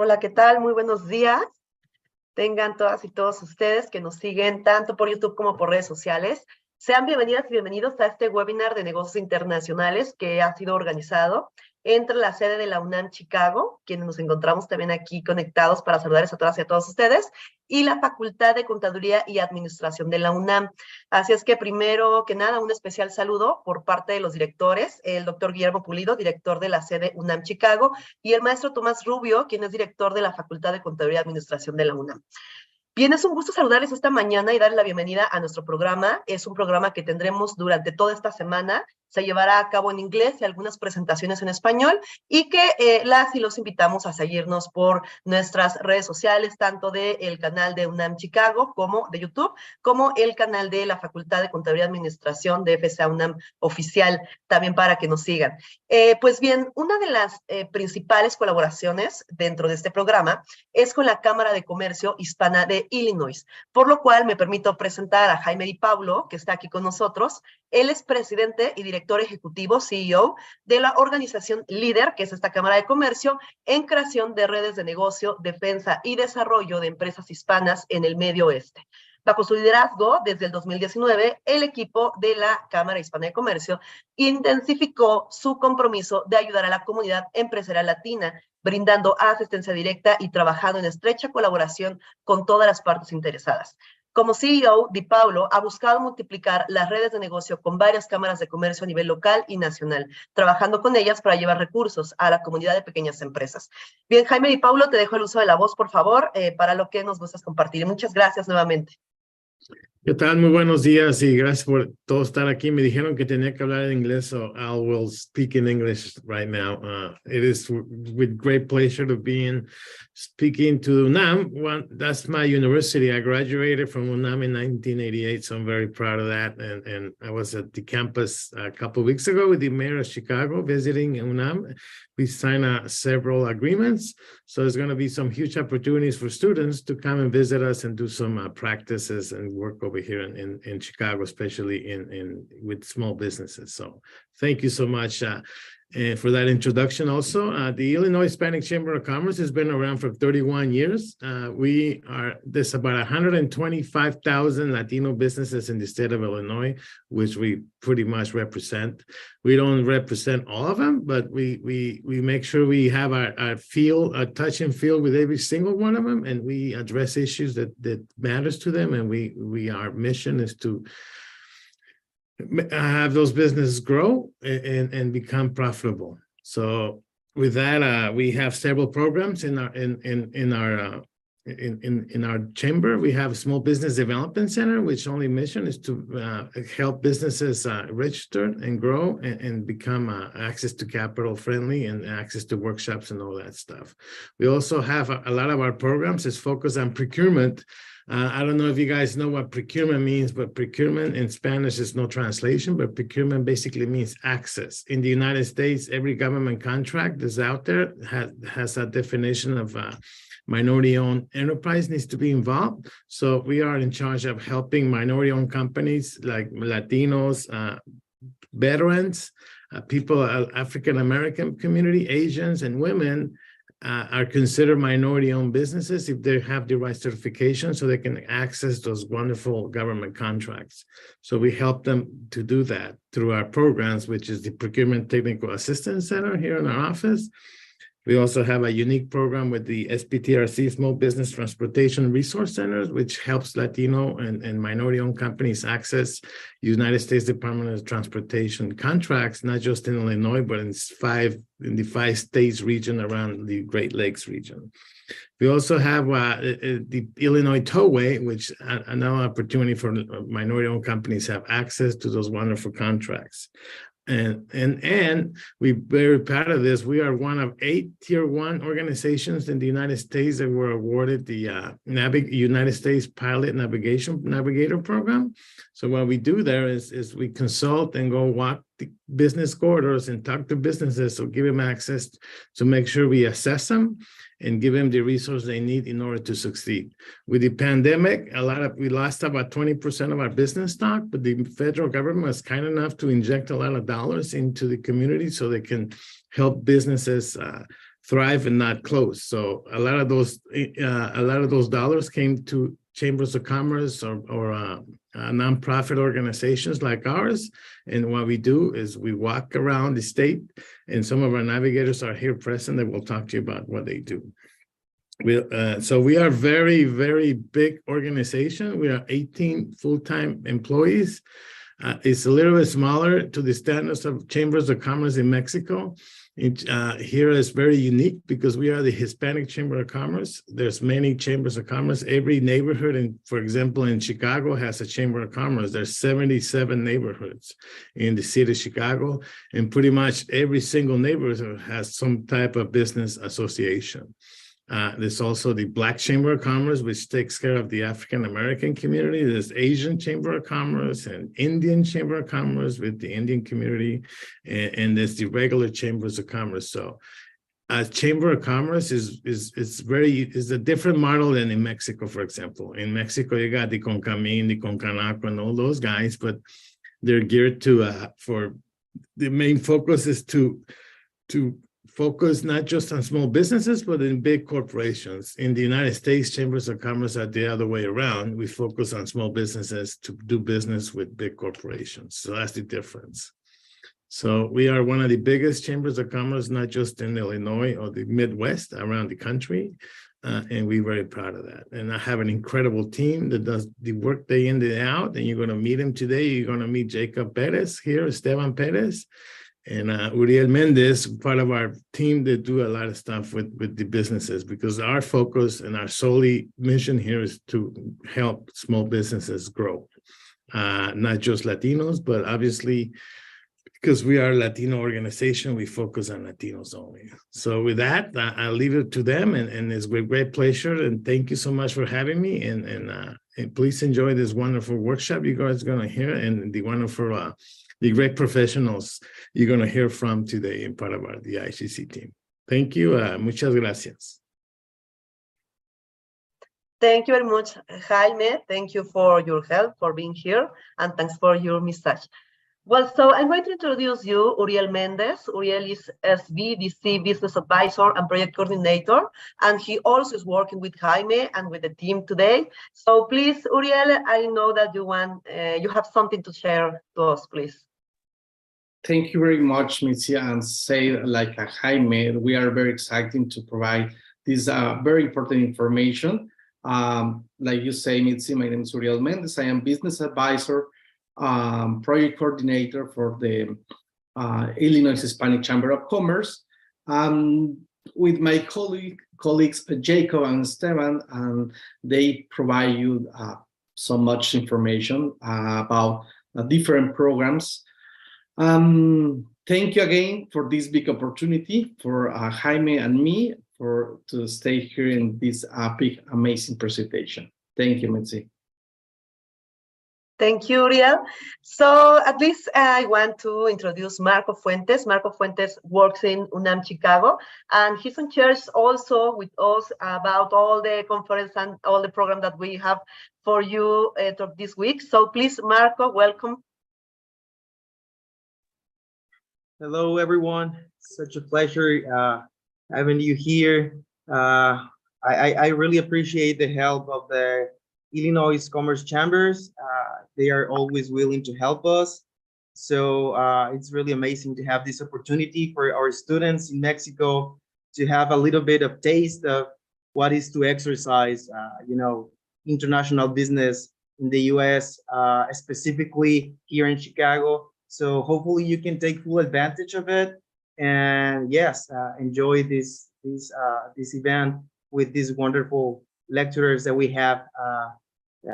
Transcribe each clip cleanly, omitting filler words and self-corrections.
Hola, ¿qué tal? Muy buenos días. Tengan todas y todos ustedes que nos siguen tanto por YouTube como por redes sociales. Sean bienvenidas y bienvenidos a este webinar de negocios internacionales que ha sido organizado entre la sede de la UNAM Chicago, quienes nos encontramos también aquí conectados para saludarles a todas y a todos ustedes, y la Facultad de Contaduría y Administración de la UNAM. Así es que primero que nada, un especial saludo por parte de los directores, el doctor Guillermo Pulido, director de la sede UNAM Chicago, y el maestro Tomás Rubio, quien es director de la Facultad de Contaduría y Administración de la UNAM. Bien, es un gusto saludarles esta mañana y darles la bienvenida a nuestro programa. Es un programa que tendremos durante toda esta semana. Se llevará a cabo en inglés y algunas presentaciones en español y que las y los invitamos a seguirnos por nuestras redes sociales, tanto del canal de UNAM Chicago como de YouTube, como el canal de la Facultad de Contaduría y Administración de FSA UNAM oficial, también para que nos sigan. Pues bien, una de las principales colaboraciones dentro de este programa es con la Cámara de Comercio Hispana de Illinois, por lo cual me permito presentar a Jaime Di Pablo, que está aquí con nosotros. Él es presidente y director ejecutivo, CEO, de la organización líder, que es esta Cámara de Comercio, en creación de redes de negocio, defensa y desarrollo de empresas hispanas en el Medio Oeste. Bajo su liderazgo, desde el 2019, el equipo de la Cámara Hispana de Comercio intensificó su compromiso de ayudar a la comunidad empresarial latina, brindando asistencia directa y trabajando en estrecha colaboración con todas las partes interesadas. Como CEO, Di Paolo ha buscado multiplicar las redes de negocio con varias cámaras de comercio a nivel local y nacional, trabajando con ellas para llevar recursos a la comunidad de pequeñas empresas. Bien, Jaime Di Paolo, te dejo el uso de la voz, por favor, para lo que nos gustas compartir. Muchas gracias nuevamente. ¿Qué tal? Muy buenos días y gracias por todo estar aquí. Me dijeron que tenía que hablar en inglés, so I will speak in English right now. It is with great pleasure to be speaking to UNAM. That's my university. I graduated from UNAM in 1988, so I'm very proud of that. And I was at the campus a couple of weeks ago with the mayor of Chicago visiting UNAM. We signed several agreements, so there's going to be some huge opportunities for students to come and visit us and do some practices and work over here in Chicago, especially with small businesses. So thank you so much for that introduction. Also, the Illinois Hispanic Chamber of Commerce has been around for 31 years. There's about 125,000 Latino businesses in the state of Illinois, which we pretty much represent. We don't represent all of them, but we make sure we have our touch and feel with every single one of them, and we address issues that matters to them. And our mission is to have those businesses grow and become profitable. So with that, we have several programs in our chamber. We have a small business development center, which only mission is to help businesses register and grow and become access to capital friendly and access to workshops and all that stuff. We also have a lot of our programs is focused on procurement. I don't know if you guys know what procurement means, but procurement in Spanish is no translation, but procurement basically means access. In the United States, every government contract that's out there has a definition of minority-owned enterprise needs to be involved. So we are in charge of helping minority-owned companies like Latinos, veterans, people, African-American community, Asians, and women are considered minority-owned businesses if they have the right certification so they can access those wonderful government contracts. So we help them to do that through our programs, which is the Procurement Technical Assistance Center here in our office. We also have a unique program with the SBTRC Small Business Transportation Resource Centers, which helps Latino and minority-owned companies access United States Department of Transportation contracts, not just in Illinois, but in the 5 states region around the Great Lakes region. We also have the Illinois Tollway, which another opportunity for minority-owned companies have access to those wonderful contracts. And we're very proud of this. We are one of 8 Tier 1 organizations in the United States that were awarded the United States Pilot Navigator Program. So what we do there is we consult and go walk the business corridors and talk to businesses, so give them access to make sure we assess them and give them the resources they need in order to succeed. With the pandemic, we lost about 20% of our business stock, but the federal government was kind enough to inject a lot of dollars into the community so they can help businesses thrive and not close. So a lot of those dollars came to chambers of commerce or nonprofit organizations like ours. And what we do is we walk around the state, and some of our navigators are here present that will talk to you about what they do. So we are very, very big organization. We are 18 full-time employees. It's a little bit smaller to the standards of chambers of commerce in Mexico. Here is very unique because we are the Hispanic Chamber of Commerce. There's many chambers of commerce. Every neighborhood, for example, in Chicago has a chamber of commerce. There's 77 neighborhoods in the city of Chicago, and pretty much every single neighborhood has some type of business association. There's also the Black Chamber of Commerce, which takes care of the African-American community. There's Asian Chamber of Commerce and Indian Chamber of Commerce with the Indian community. And there's the regular Chambers of Commerce. So Chamber of Commerce is a different model than in Mexico, for example. In Mexico, you got the Concamín, the Concanaco, and all those guys, but they're geared to, for the main focus is to focus not just on small businesses, but in big corporations. In the United States, chambers of commerce are the other way around. We focus on small businesses to do business with big corporations. So that's the difference. So we are one of the biggest chambers of commerce, not just in Illinois or the Midwest, around the country. And we're very proud of that. And I have an incredible team that does the work day in, day out. And you're going to meet him today. You're going to meet Jacob Perez here, Esteban Perez. And Uriel Mendez, part of our team that do a lot of stuff with the businesses, because our focus and our solely mission here is to help small businesses grow. Not just Latinos, but obviously, because we are a Latino organization, we focus on Latinos only. So with that, I'll leave it to them, and it's with great pleasure. And thank you so much for having me. And please enjoy this wonderful workshop you guys are going to hear, and the wonderful the great professionals you're going to hear from today in part of the IHCC team. Thank you. Muchas gracias. Thank you very much, Jaime. Thank you for your help, for being here, and thanks for your message. Well, so I'm going to introduce you, Uriel Mendez. Uriel is SVDC Business Advisor and Project Coordinator, and he also is working with Jaime and with the team today. So please, Uriel, I know that you have something to share to us, please. Thank you very much, Mitzi, and say like Jaime, we are very excited to provide this very important information. Like you say, Mitzi, my name is Uriel Mendez. I am Business Advisor, Project Coordinator for the Illinois Hispanic Chamber of Commerce. With my colleagues, Jacob and Esteban, and they provide you so much information about different programs. Thank you again for this big opportunity for Jaime and me to stay here in this big, amazing presentation. Thank you, Mitzi. Thank you, Uriel. So at least I want to introduce Marco Fuentes. Marco Fuentes works in UNAM Chicago, and he's in charge also with us about all the conference and all the program that we have for you this week. So please, Marco, welcome. Hello, everyone. Such a pleasure having you here. I really appreciate the help of the Illinois Commerce Chambers. They are always willing to help us. So it's really amazing to have this opportunity for our students in Mexico to have a little bit of taste of what is to exercise, international business in the US, specifically here in Chicago. So hopefully you can take full advantage of it, and yes, enjoy this event with these wonderful lecturers that we have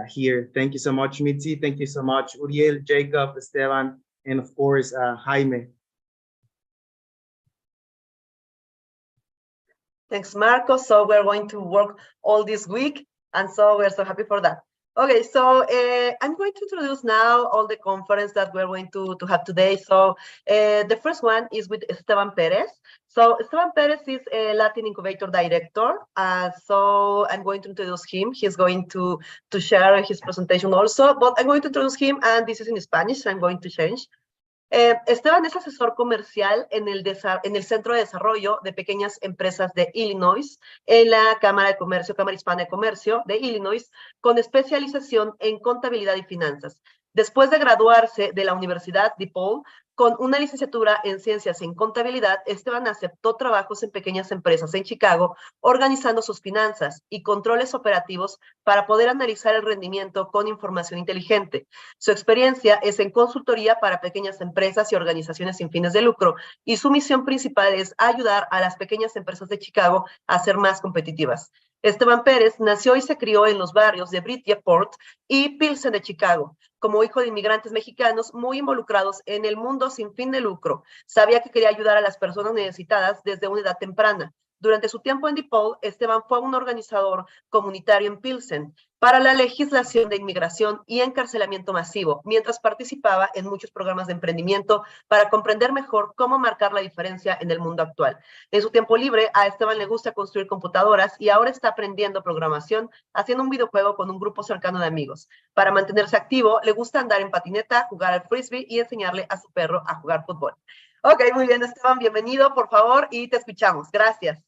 here. Thank you so much, Mitzi. Thank you so much, Uriel, Jacob, Esteban, and of course, Jaime. Thanks, Marco. So we're going to work all this week, and so we're so happy for that. Okay, so I'm going to introduce now all the conference that we're going to have today. So the first one is with Esteban Perez. So Esteban Perez is a Latin Incubator Director. So I'm going to introduce him. He's going to share his presentation also, but I'm going to introduce him, and this is in Spanish, so I'm going to change. Esteban es asesor comercial en el Centro de Desarrollo de Pequeñas Empresas de Illinois, en la Cámara de Comercio, Cámara Hispana de Comercio de Illinois, con especialización en contabilidad y finanzas. Después de graduarse de la Universidad DePaul, con una licenciatura en ciencias en contabilidad, Esteban aceptó trabajos en pequeñas empresas en Chicago, organizando sus finanzas y controles operativos para poder analizar el rendimiento con información inteligente. Su experiencia es en consultoría para pequeñas empresas y organizaciones sin fines de lucro, y su misión principal es ayudar a las pequeñas empresas de Chicago a ser más competitivas. Esteban Pérez nació y se crió en los barrios de Bridgeport y Pilsen de Chicago. Como hijo de inmigrantes mexicanos muy involucrados en el mundo sin fin de lucro, sabía que quería ayudar a las personas necesitadas desde una edad temprana. Durante su tiempo en DePaul, Esteban fue un organizador comunitario en Pilsen para la legislación de inmigración y encarcelamiento masivo, mientras participaba en muchos programas de emprendimiento para comprender mejor cómo marcar la diferencia en el mundo actual. En su tiempo libre, a Esteban le gusta construir computadoras y ahora está aprendiendo programación, haciendo un videojuego con un grupo cercano de amigos. Para mantenerse activo, le gusta andar en patineta, jugar al frisbee y enseñarle a su perro a jugar fútbol. Ok, muy bien, Esteban, bienvenido, por favor, y te escuchamos. Gracias.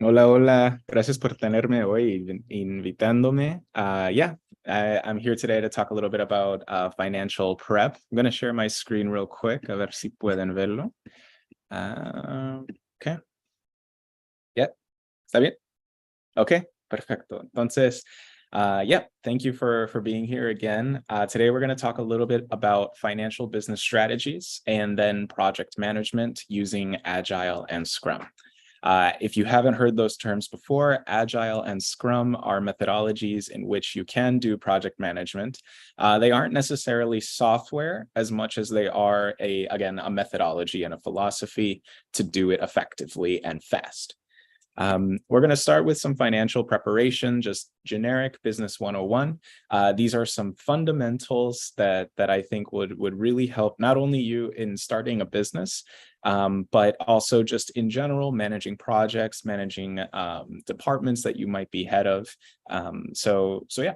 Hola, hola. Gracias por tenerme hoy, invitándome. I'm here today to talk a little bit about financial prep. I'm going to share my screen real quick, a ver si pueden verlo. Okay. Yeah, ¿está bien? Okay, perfecto. Entonces, thank you for being here again. Today, we're going to talk a little bit about financial business strategies and then project management using Agile and Scrum. If you haven't heard those terms before, Agile and Scrum are methodologies in which you can do project management. They aren't necessarily software as much as they are, a methodology and a philosophy to do it effectively and fast. We're going to start with some financial preparation, just generic business 101. These are some fundamentals that I think would really help not only you in starting a business, but also just in general, managing projects, managing departments that you might be head of. So we're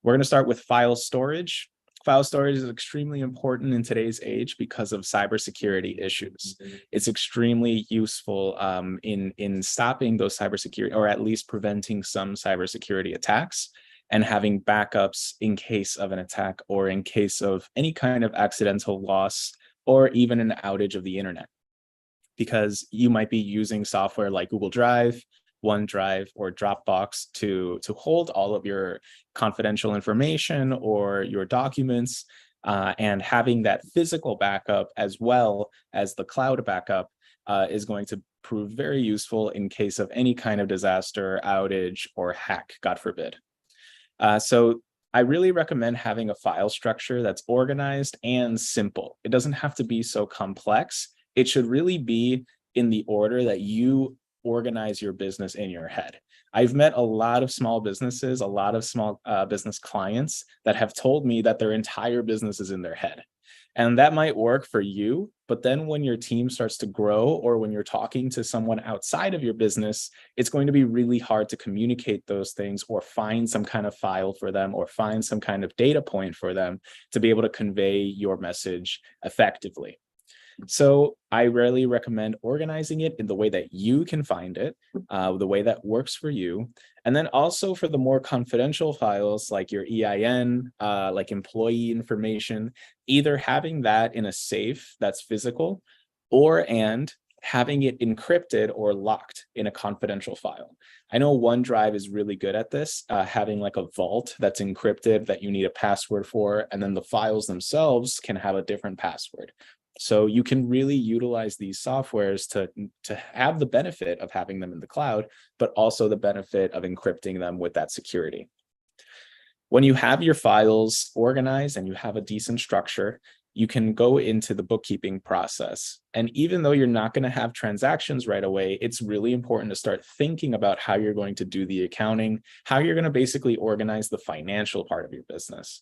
going to start with file storage. File storage is extremely important in today's age because of cybersecurity issues. It's extremely useful in stopping those cybersecurity, or at least preventing some cybersecurity attacks, and having backups in case of an attack or in case of any kind of accidental loss or even an outage of the internet. Because you might be using software like Google Drive, OneDrive, or Dropbox to hold all of your confidential information or your documents, and having that physical backup as well as the cloud backup is going to prove very useful in case of any kind of disaster, outage, or hack, God forbid. So I really recommend having a file structure that's organized and simple. It doesn't have to be so complex. It should really be in the order that you organize your business in your head. I've met a lot of small businesses, a lot of small business clients that have told me that their entire business is in their head. And that might work for you, but then when your team starts to grow, or when you're talking to someone outside of your business, it's going to be really hard to communicate those things or find some kind of file for them or find some kind of data point for them to be able to convey your message effectively. So I really recommend organizing it in the way that you can find it, the way that works for you. And then also for the more confidential files like your EIN, like employee information, either having that in a safe that's physical, and having it encrypted or locked in a confidential file. I know OneDrive is really good at this, having like a vault that's encrypted that you need a password for, and then the files themselves can have a different password. So you can really utilize these softwares to have the benefit of having them in the cloud, but also the benefit of encrypting them with that security. When you have your files organized and you have a decent structure, you can go into the bookkeeping process. And even though you're not going to have transactions right away, it's really important to start thinking about how you're going to do the accounting, how you're going to basically organize the financial part of your business.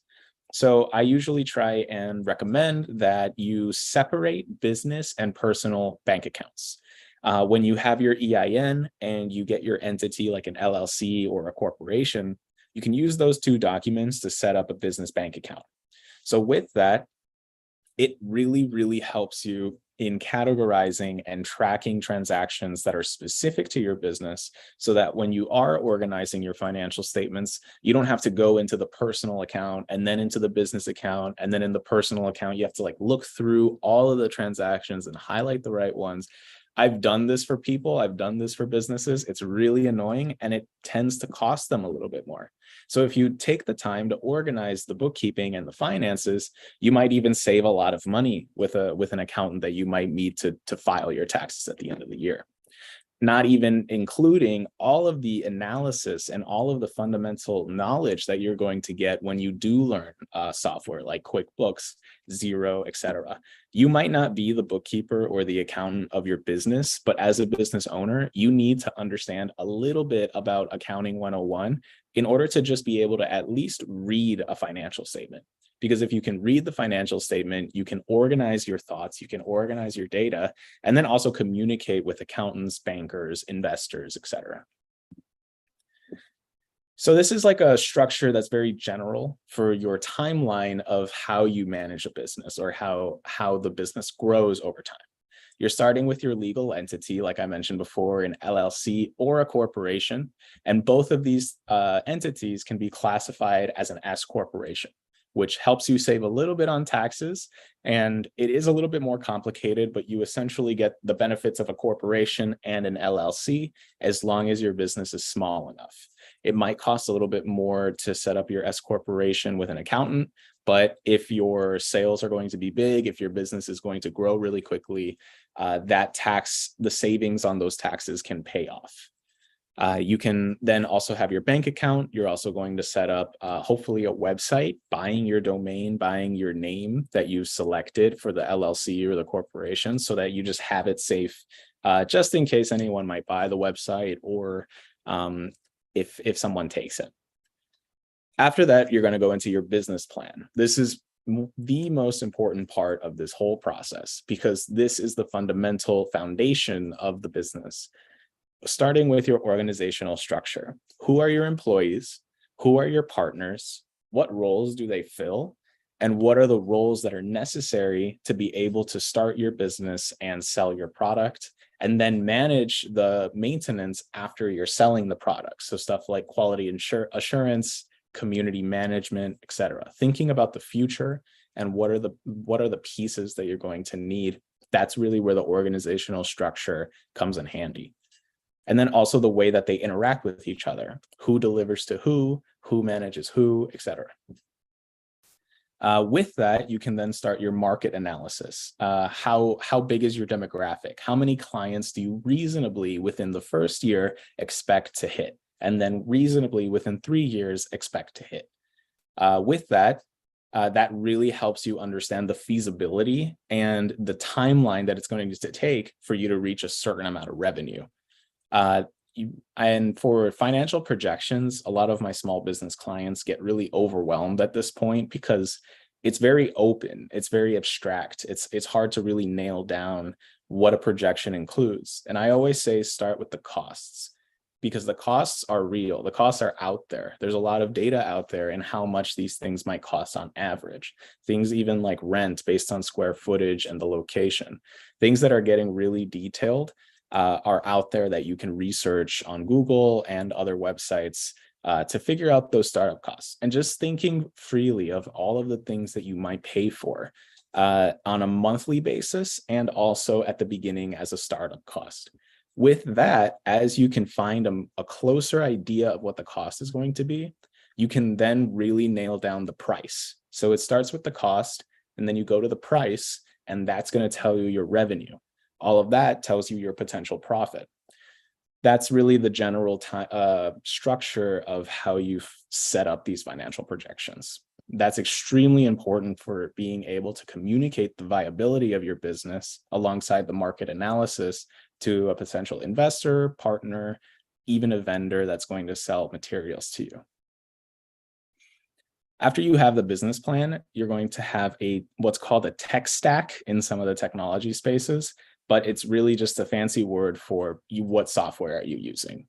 So I usually try and recommend that you separate business and personal bank accounts. When you have your EIN and you get your entity like an LLC or a corporation, you can use those two documents to set up a business bank account. So with that, it really, really helps you in categorizing and tracking transactions that are specific to your business, so that when you are organizing your financial statements, you don't have to go into the personal account and then into the business account, and then in the personal account, you have to like look through all of the transactions and highlight the right ones. I've done this for people, I've done this for businesses. It's really annoying, and it tends to cost them a little bit more. So if you take the time to organize the bookkeeping and the finances, you might even save a lot of money with an accountant that you might need to file your taxes at the end of the year. Not even including all of the analysis and all of the fundamental knowledge that you're going to get when you do learn software like QuickBooks, Xero, etc. You might not be the bookkeeper or the accountant of your business, but as a business owner, you need to understand a little bit about Accounting 101 in order to just be able to at least read a financial statement. Because if you can read the financial statement, you can organize your thoughts, you can organize your data, and then also communicate with accountants, bankers, investors, etc. So this is like a structure that's very general for your timeline of how you manage a business, or how the business grows over time. You're starting with your legal entity, like I mentioned before, an LLC or a corporation, and both of these entities can be classified as an S corporation, which helps you save a little bit on taxes. And it is a little bit more complicated, but you essentially get the benefits of a corporation and an LLC as long as your business is small enough. It might cost a little bit more to set up your S corporation with an accountant, but if your sales are going to be big, if your business is going to grow really quickly, the savings on those taxes can pay off. You can then also have your bank account. You're also going to set up hopefully a website, buying your domain, buying your name that you selected for the LLC or the corporation, so that you just have it safe just in case anyone might buy the website, or if someone takes it. After that, you're going to go into your business plan. This is the most important part of this whole process, because this is the fundamental foundation of the business. Starting with your organizational structure. Who are your employees? Who are your partners? What roles do they fill? And what are the roles that are necessary to be able to start your business and sell your product, and then manage the maintenance after you're selling the product? So stuff like quality assurance, community management, etc. Thinking about the future and what are the pieces that you're going to need. That's really where the organizational structure comes in handy. And then also the way that they interact with each other, who delivers to who manages who, etc. With that, you can then start your market analysis. How big is your demographic? How many clients do you reasonably within the first year expect to hit? And then reasonably within 3 years expect to hit? With that, that really helps you understand the feasibility and the timeline that it's going to take for you to reach a certain amount of revenue. And for financial projections, a lot of my small business clients get really overwhelmed at this point, because it's very open, it's very abstract. It's hard to really nail down what a projection includes. And I always say start with the costs, because the costs are real. The costs are out there. There's a lot of data out there in how much these things might cost on average. Things even like rent based on square footage and the location. Things that are getting really detailed are out there that you can research on Google and other websites to figure out those startup costs. And just thinking freely of all of the things that you might pay for on a monthly basis, and also at the beginning as a startup cost. With that, as you can find a closer idea of what the cost is going to be, you can then really nail down the price. So it starts with the cost, and then you go to the price, and that's going to tell you your revenue. All of that tells you your potential profit. That's really the general structure of how you set up these financial projections. That's extremely important for being able to communicate the viability of your business alongside the market analysis to a potential investor, partner, even a vendor that's going to sell materials to you. After you have the business plan, you're going to have what's called a tech stack in some of the technology spaces, but it's really just a fancy word for what software are you using.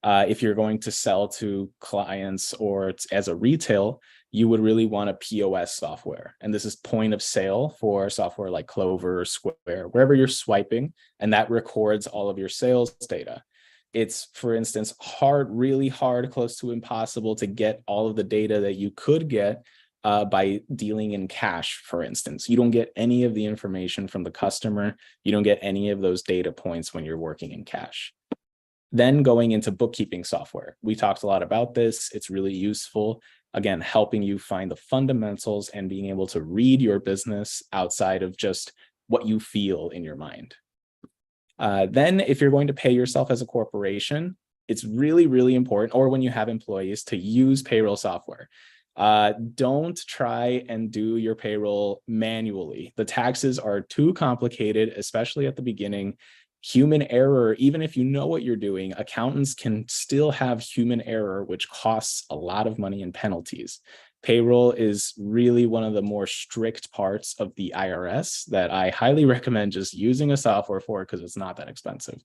If you're going to sell to clients or as a retail, you would really want a POS software. And this is point of sale for software like Clover or Square, wherever you're swiping, and that records all of your sales data. It's, for instance, really hard, close to impossible to get all of the data that you could get by dealing in cash, for instance. You don't get any of the information from the customer. You don't get any of those data points when you're working in cash. Then going into bookkeeping software. We talked a lot about this. It's really useful. Again, helping you find the fundamentals and being able to read your business outside of just what you feel in your mind. Then if you're going to pay yourself as a corporation, it's really, really important, or when you have employees, to use payroll software. Don't try and do your payroll manually. The taxes are too complicated, especially at the beginning. Human error, even if you know what you're doing, accountants can still have human error, which costs a lot of money in penalties. Payroll is really one of the more strict parts of the IRS that I highly recommend just using a software for, because it's not that expensive,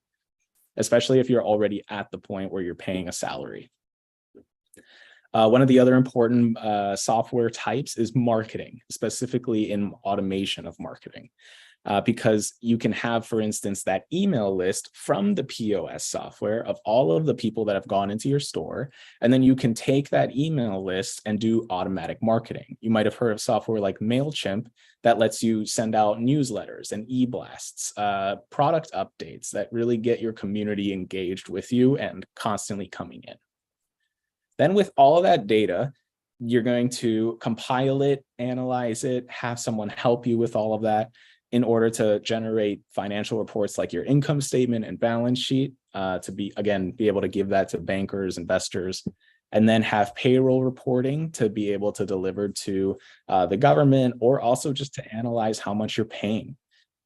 especially if you're already at the point where you're paying a salary. One of the other important software types is marketing, specifically in automation of marketing. Because you can have, for instance, that email list from the POS software of all of the people that have gone into your store. And then you can take that email list and do automatic marketing. You might have heard of software like MailChimp that lets you send out newsletters and e-blasts, product updates that really get your community engaged with you and constantly coming in. Then with all of that data, you're going to compile it, analyze it, have someone help you with all of that, in order to generate financial reports like your income statement and balance sheet, to be able to give that to bankers, investors, and then have payroll reporting to be able to deliver to the government, or also just to analyze how much you're paying.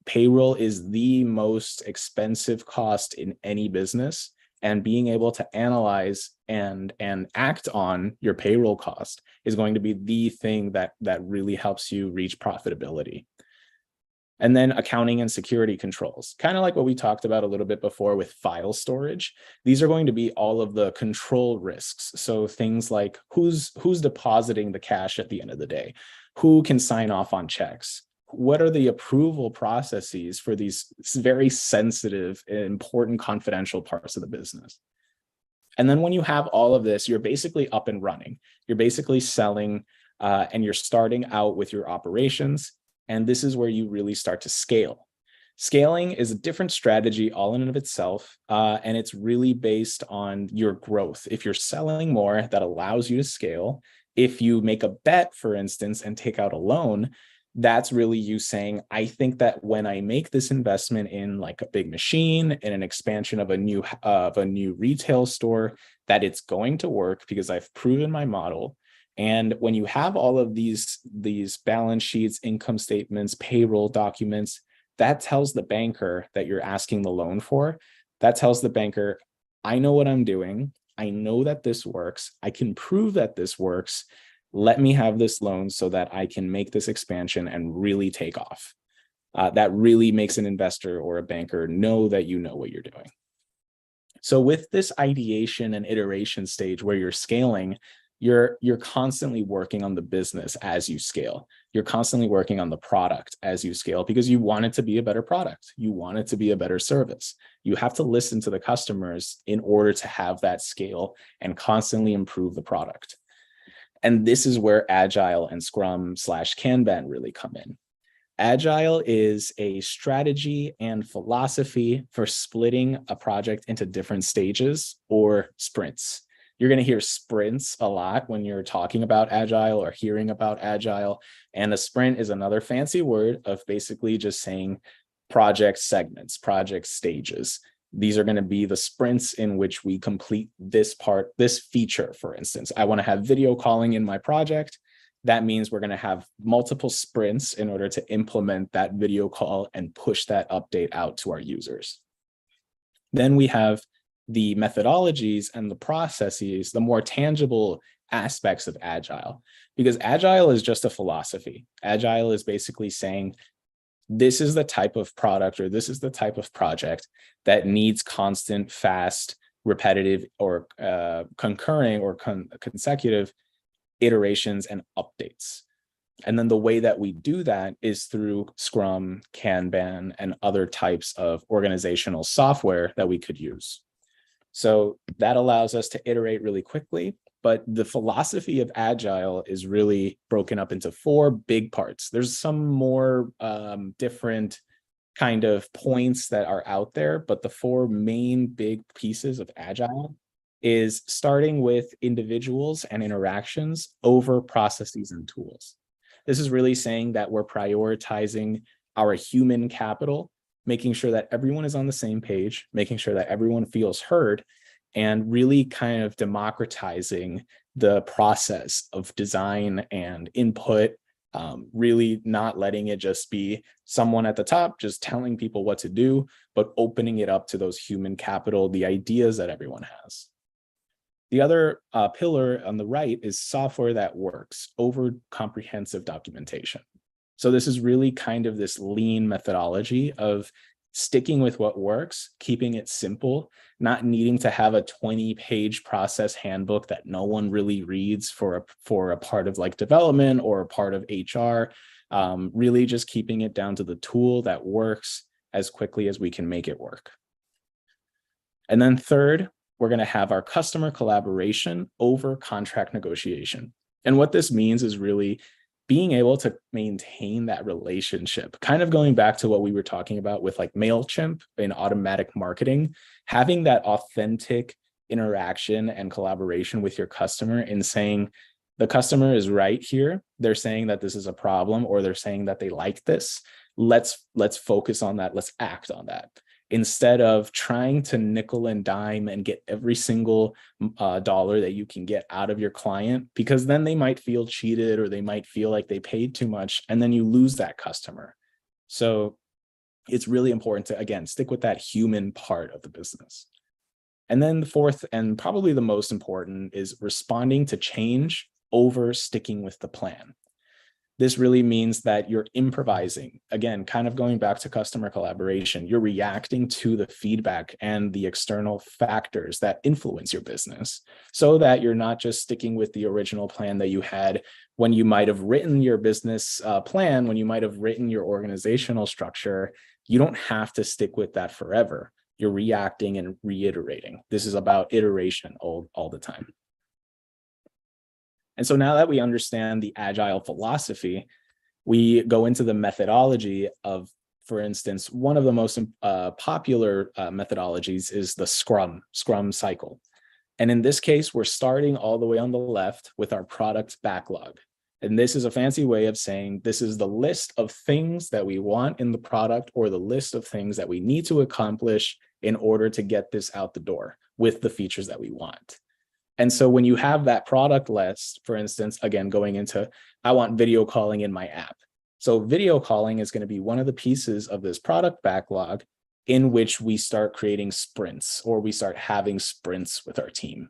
Payroll is the most expensive cost in any business, and being able to analyze and act on your payroll cost is going to be the thing that really helps you reach profitability. And then accounting and security controls, kind of like what we talked about a little bit before with file storage. These are going to be all of the control risks. So things like who's depositing the cash at the end of the day, who can sign off on checks, what are the approval processes for these very sensitive, important, confidential parts of the business. And then when you have all of this, you're basically up and running. You're basically selling and you're starting out with your operations. And this is where you really start to scale. Scaling is a different strategy all in and of itself, and it's really based on your growth. If you're selling more, that allows you to scale. If you make a bet, for instance, and take out a loan, that's really you saying, I think that when I make this investment in like a big machine, in an expansion of a new retail store, that it's going to work because I've proven my model. And when you have all of these balance sheets, income statements, payroll documents, that tells the banker that you're asking the loan for, that tells the banker, I know what I'm doing. I know that this works. I can prove that this works. Let me have this loan so that I can make this expansion and really take off. That really makes an investor or a banker know that you know what you're doing. So with this ideation and iteration stage where you're scaling, you're constantly working on the business as you scale. You're constantly working on the product as you scale because you want it to be a better product. You want it to be a better service. You have to listen to the customers in order to have that scale and constantly improve the product. And this is where Agile and Scrum / Kanban really come in. Agile is a strategy and philosophy for splitting a project into different stages or sprints. You're going to hear sprints a lot when you're talking about Agile or hearing about Agile. And a sprint is another fancy word of basically just saying project segments, project stages. These are going to be the sprints in which we complete this part, this feature, for instance. I want to have video calling in my project. That means we're going to have multiple sprints in order to implement that video call and push that update out to our users. Then we have the methodologies and the processes, the more tangible aspects of Agile, because Agile is just a philosophy. Agile is basically saying, this is the type of product or this is the type of project that needs constant, fast, repetitive or concurring or consecutive iterations and updates. And then the way that we do that is through Scrum, Kanban, and other types of organizational software that we could use. So that allows us to iterate really quickly. But the philosophy of Agile is really broken up into 4 big parts. There's some more different kind of points that are out there, but the 4 main big pieces of Agile is starting with individuals and interactions over processes and tools. This is really saying that we're prioritizing our human capital, making sure that everyone is on the same page, making sure that everyone feels heard, and really kind of democratizing the process of design and input, really not letting it just be someone at the top just telling people what to do, but opening it up to those human capital, the ideas that everyone has. The other pillar on the right is software that works over comprehensive documentation. So this is really kind of this lean methodology of sticking with what works, keeping it simple, not needing to have a 20-page process handbook that no one really reads for a part of like development or a part of HR, really just keeping it down to the tool that works as quickly as we can make it work. And then third, we're going to have our customer collaboration over contract negotiation. And what this means is really being able to maintain that relationship, kind of going back to what we were talking about with like MailChimp in automatic marketing, having that authentic interaction and collaboration with your customer in saying, the customer is right here. They're saying that this is a problem, or they're saying that they like this. Let's focus on that. Let's act on that. Instead of trying to nickel and dime and get every single dollar that you can get out of your client, because then they might feel cheated or they might feel like they paid too much, and then you lose that customer. So it's really important to, again, stick with that human part of the business. And then the fourth, and probably the most important, is responding to change over sticking with the plan. This really means that you're improvising. Again, kind of going back to customer collaboration, you're reacting to the feedback and the external factors that influence your business, so that you're not just sticking with the original plan that you had when you might have written your business plan, when you might have written your organizational structure. You don't have to stick with that forever. You're reacting and reiterating. This is about iteration all the time. And so now that we understand the Agile philosophy, we go into the methodology of, for instance, one of the most popular methodologies is the Scrum cycle. And in this case, we're starting all the way on the left with our product backlog. And this is a fancy way of saying this is the list of things that we want in the product, or the list of things that we need to accomplish in order to get this out the door with the features that we want. And so when you have that product list, for instance, again, going into, I want video calling in my app. So video calling is going to be one of the pieces of this product backlog in which we start creating sprints, or we start having sprints with our team.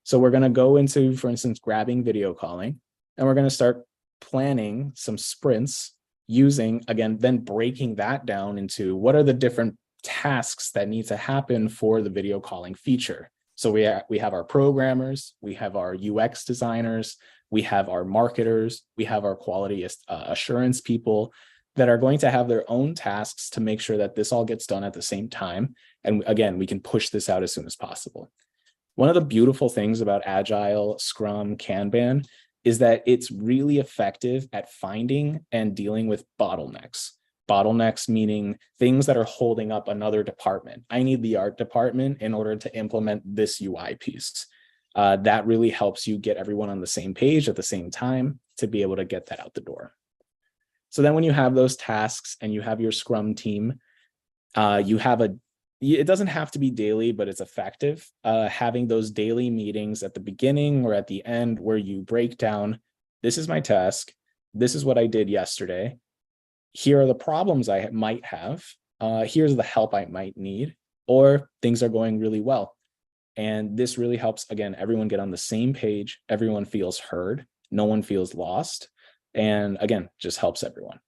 So we're going to go into, for instance, grabbing video calling, and we're going to start planning some sprints using, again, then breaking that down into what are the different tasks that need to happen for the video calling feature. So we have our programmers, we have our UX designers, we have our marketers, we have our quality assurance people that are going to have their own tasks to make sure that this all gets done at the same time. And again, we can push this out as soon as possible. One of the beautiful things about Agile, Scrum, Kanban is that it's really effective at finding and dealing with bottlenecks. Bottlenecks meaning things that are holding up another department. I need the art department in order to implement this UI piece. That really helps you get everyone on the same page at the same time to be able to get that out the door. So then when you have those tasks and you have your Scrum team, it doesn't have to be daily, but it's effective. Having those daily meetings at the beginning or at the end where you break down, this is my task, this is what I did yesterday, here are the problems I might have, here's the help I might need, or things are going really well. And this really helps, again, everyone get on the same page, everyone feels heard, no one feels lost, and again, just helps everyone.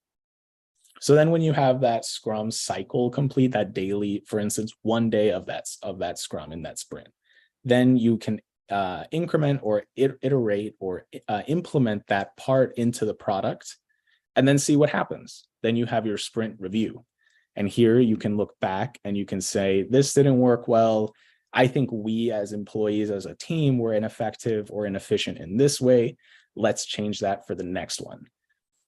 So then when you have that Scrum cycle complete, that daily, for instance, one day of that Scrum in that sprint, then you can increment or iterate or implement that part into the product and then see what happens. Then you have your sprint review. And here you can look back and you can say, this didn't work well. I think we as employees, as a team, were ineffective or inefficient in this way. Let's change that for the next one.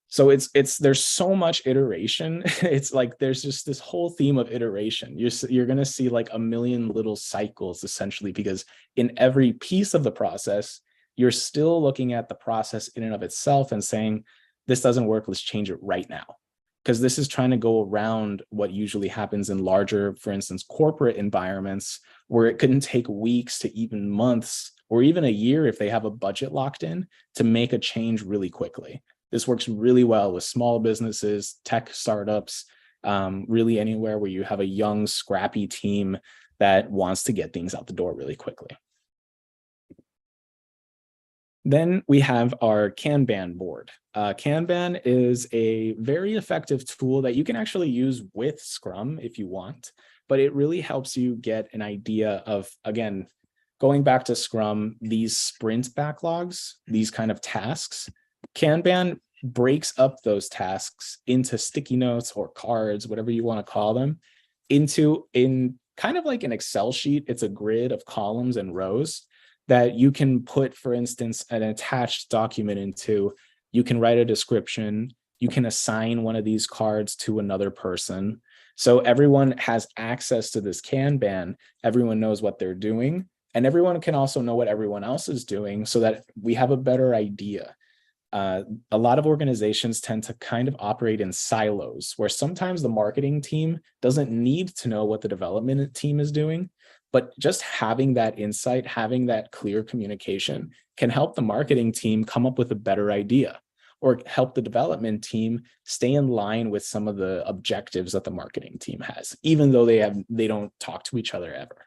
So there's so much iteration. It's like there's just this whole theme of iteration. You're going to see like a million little cycles essentially, because in every piece of the process, you're still looking at the process in and of itself and saying, this doesn't work, let's change it right now. Because this is trying to go around what usually happens in larger, for instance, corporate environments, where it couldn't take weeks to even months or even a year if they have a budget locked in to make a change really quickly. This works really well with small businesses, tech startups, really anywhere where you have a young, scrappy team that wants to get things out the door really quickly. Then we have our Kanban board. Kanban is a very effective tool that you can actually use with Scrum if you want, but it really helps you get an idea of, again, going back to Scrum, these sprint backlogs, these kind of tasks. Kanban breaks up those tasks into sticky notes or cards, whatever you want to call them, in kind of like an Excel sheet. It's a grid of columns and rows that you can put, for instance, an attached document into. You can write a description. You can assign one of these cards to another person. So everyone has access to this Kanban. Everyone knows what they're doing. And everyone can also know what everyone else is doing so that we have a better idea. A lot of organizations tend to kind of operate in silos, where sometimes the marketing team doesn't need to know what the development team is doing, but just having that insight, having that clear communication can help the marketing team come up with a better idea, or help the development team stay in line with some of the objectives that the marketing team has, even though they don't talk to each other ever.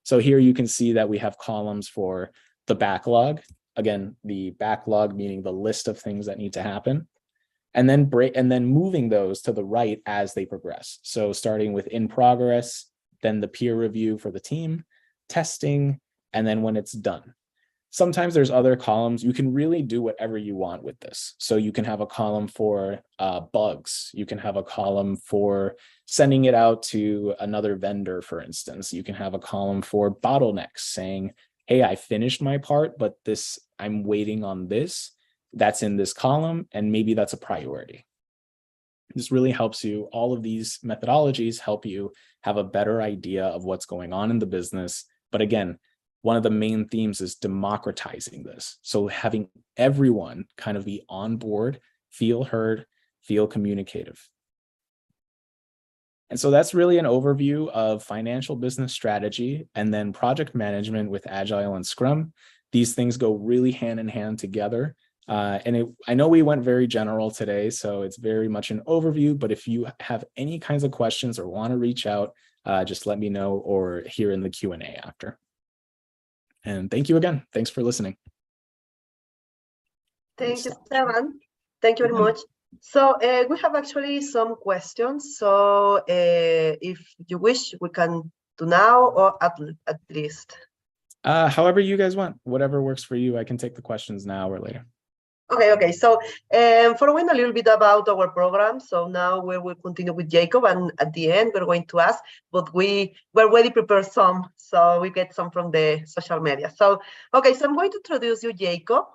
So here you can see that we have columns for the backlog. Again, the backlog meaning the list of things that need to happen, and then moving those to the right as they progress. So starting with in progress, then the peer review for the team, testing, and then when it's done. Sometimes there's other columns. You can really do whatever you want with this. So you can have a column for bugs. You can have a column for sending it out to another vendor, for instance. You can have a column for bottlenecks, saying, hey, I finished my part, but I'm waiting on this. That's in this column, and maybe that's a priority. This really helps you. All of these methodologies help you have a better idea of what's going on in the business. But again, one of the main themes is democratizing this. So having everyone kind of be on board, feel heard, feel communicative. And so that's really an overview of financial business strategy and then project management with Agile and Scrum. These things go really hand in hand together. I know we went very general today, so it's very much an overview, but if you have any kinds of questions or want to reach out, just let me know, or here in the Q&A after. And thank you again. Thanks for listening. Thank you, Esteban. Thank you very much. So we have actually some questions. So if you wish, we can do now or at least. However you guys want, whatever works for you. I can take the questions now or later. Okay. So following a little bit about our program, so now we will continue with Jacob, and at the end we're going to ask, but we're already prepared some, so we get some from the social media. So, okay, so I'm going to introduce you, Jacob.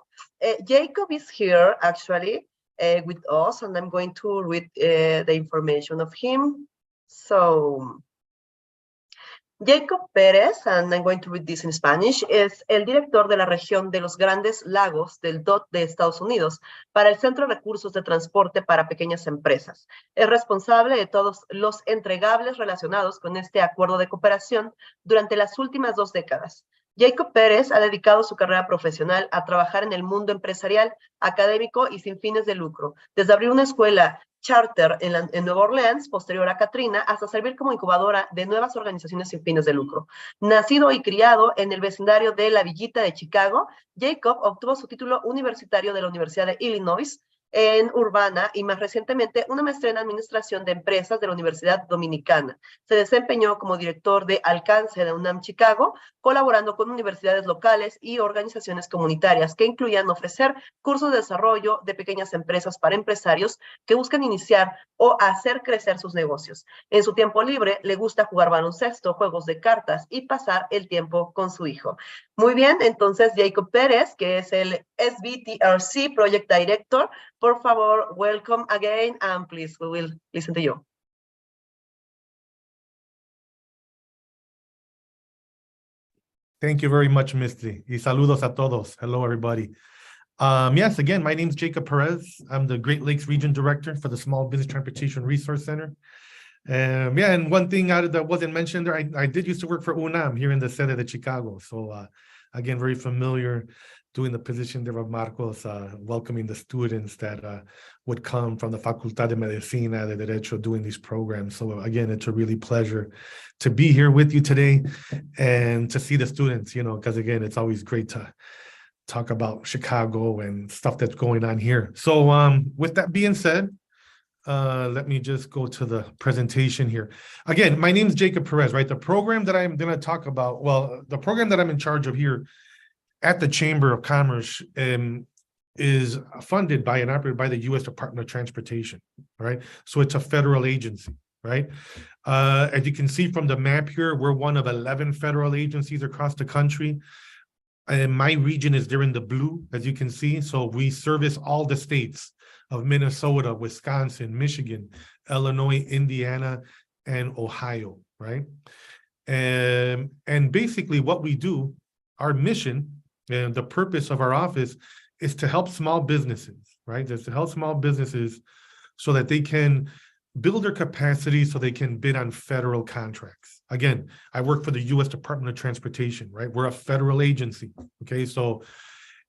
Jacob is here actually with us, and I'm going to read the information of him. So, Jacob Pérez, and I'm going to read this in Spanish, es el director de la región de los Grandes Lagos del DOT de Estados Unidos para el Centro de Recursos de Transporte para Pequeñas Empresas. Es responsable de todos los entregables relacionados con este acuerdo de cooperación durante las últimas 2 décadas. Jacob Pérez ha dedicado su carrera profesional a trabajar en el mundo empresarial, académico y sin fines de lucro, desde abrir una escuela charter en Nueva Orleans, posterior a Katrina, hasta servir como incubadora de nuevas organizaciones sin fines de lucro. Nacido y criado en el vecindario de La Villita de Chicago, Jacob obtuvo su título universitario de la Universidad de Illinois en Urbana y más recientemente una maestría en Administración de Empresas de la Universidad Dominicana. Se desempeñó como director de alcance de UNAM Chicago, colaborando con universidades locales y organizaciones comunitarias que incluían ofrecer cursos de desarrollo de pequeñas empresas para empresarios que buscan iniciar o hacer crecer sus negocios. En su tiempo libre le gusta jugar baloncesto, juegos de cartas y pasar el tiempo con su hijo. Muy bien, entonces Jacob Pérez, que es el SBTRC Project Director, por favor, welcome again, and please, we will listen to you. Thank you very much, Misty. Y saludos a todos. Hello, everybody. Yes, again, my name is Jacob Perez. I'm the Great Lakes Region Director for the Small Business Transportation Resource Center. Yeah, and one thing that wasn't mentioned there, I did used to work for UNAM here in the sede de Chicago. So again, very familiar doing the position there of Marcos, welcoming the students that would come from the Facultad de Medicina de Derecho doing these programs. So again, it's a really pleasure to be here with you today and to see the students, you know, because again, it's always great to talk about Chicago and stuff that's going on here. So with that being said, let me just go to the presentation here. Again, my name is Jacob Perez, right? The program that I'm going to talk about, well, the program that I'm in charge of here at the Chamber of Commerce is funded by and operated by the U.S. Department of Transportation, right? So it's a federal agency, right? As you can see from the map here, we're one of 11 federal agencies across the country. And my region is there in the blue, as you can see. So we service all the states of Minnesota, Wisconsin, Michigan, Illinois, Indiana, and Ohio, right? And basically what we do, our mission and the purpose of our office is to help small businesses, right? Is to help small businesses so that they can build their capacity so they can bid on federal contracts. Again, I work for the U.S. Department of Transportation, right? We're a federal agency, okay? So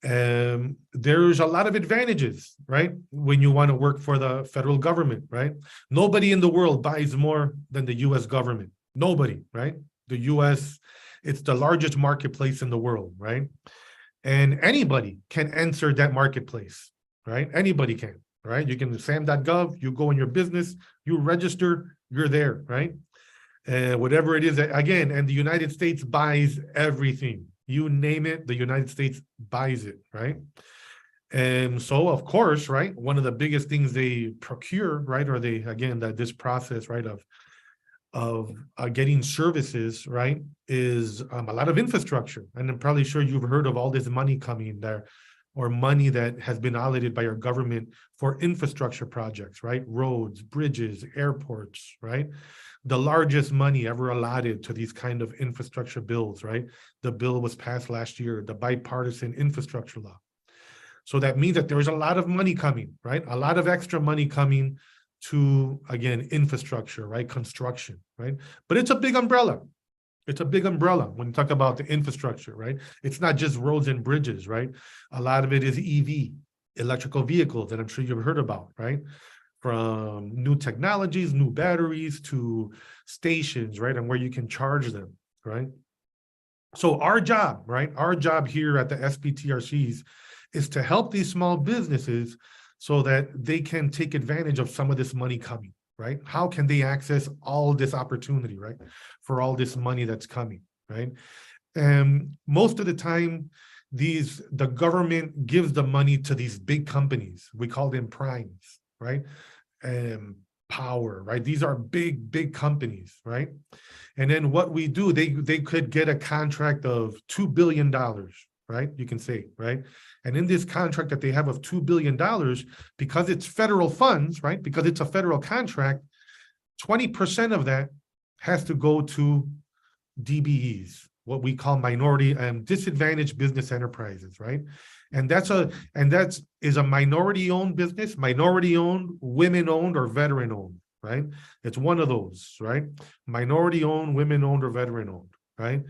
there's a lot of advantages, right? When you want to work for the federal government, right? Nobody in the world buys more than the U.S. government. Nobody, right? The U.S., it's the largest marketplace in the world, right? And anybody can enter that marketplace, right? Anybody can, right? You can sam.gov, you go in your business, you register, you're there, right? Whatever it is, again, and the United States buys everything. You name it, the United States buys it, right? And so, of course, right, one of the biggest things they procure, right, or they, again, that this process, right, of getting services, right, is a lot of infrastructure. And I'm probably sure you've heard of all this money coming there, or money that has been allocated by our government for infrastructure projects, right? Roads, bridges, airports, right? The largest money ever allotted to these kind of infrastructure bills, right? The bill was passed last year, the bipartisan infrastructure law. So that means that there's a lot of money coming, right? A lot of extra money coming to, again, infrastructure, right? Construction, right? But it's a big umbrella. It's a big umbrella when you talk about the infrastructure, right? It's not just roads and bridges, right? A lot of it is EV, electrical vehicles that I'm sure you've heard about, right? From new technologies, new batteries to stations, right? And where you can charge them, right? So our job, right? Our job here at the SBTRCs is to help these small businesses so that they can take advantage of some of this money coming, right? How can they access all this opportunity, right? For all this money that's coming, right? And most of the time, the government gives the money to these big companies. We call them primes, right? Power, right? These are big companies, right? And then what we do, they could get a contract of $2 billion, right? You can say, right? And in this contract that they have of $2 billion, because it's federal funds, right? Because it's a federal contract, 20% of that has to go to DBEs, what we call minority and disadvantaged business enterprises, right? And that is a minority-owned business, minority-owned, women-owned, or veteran-owned, right? It's one of those, right? Minority-owned, women-owned, or veteran-owned, right?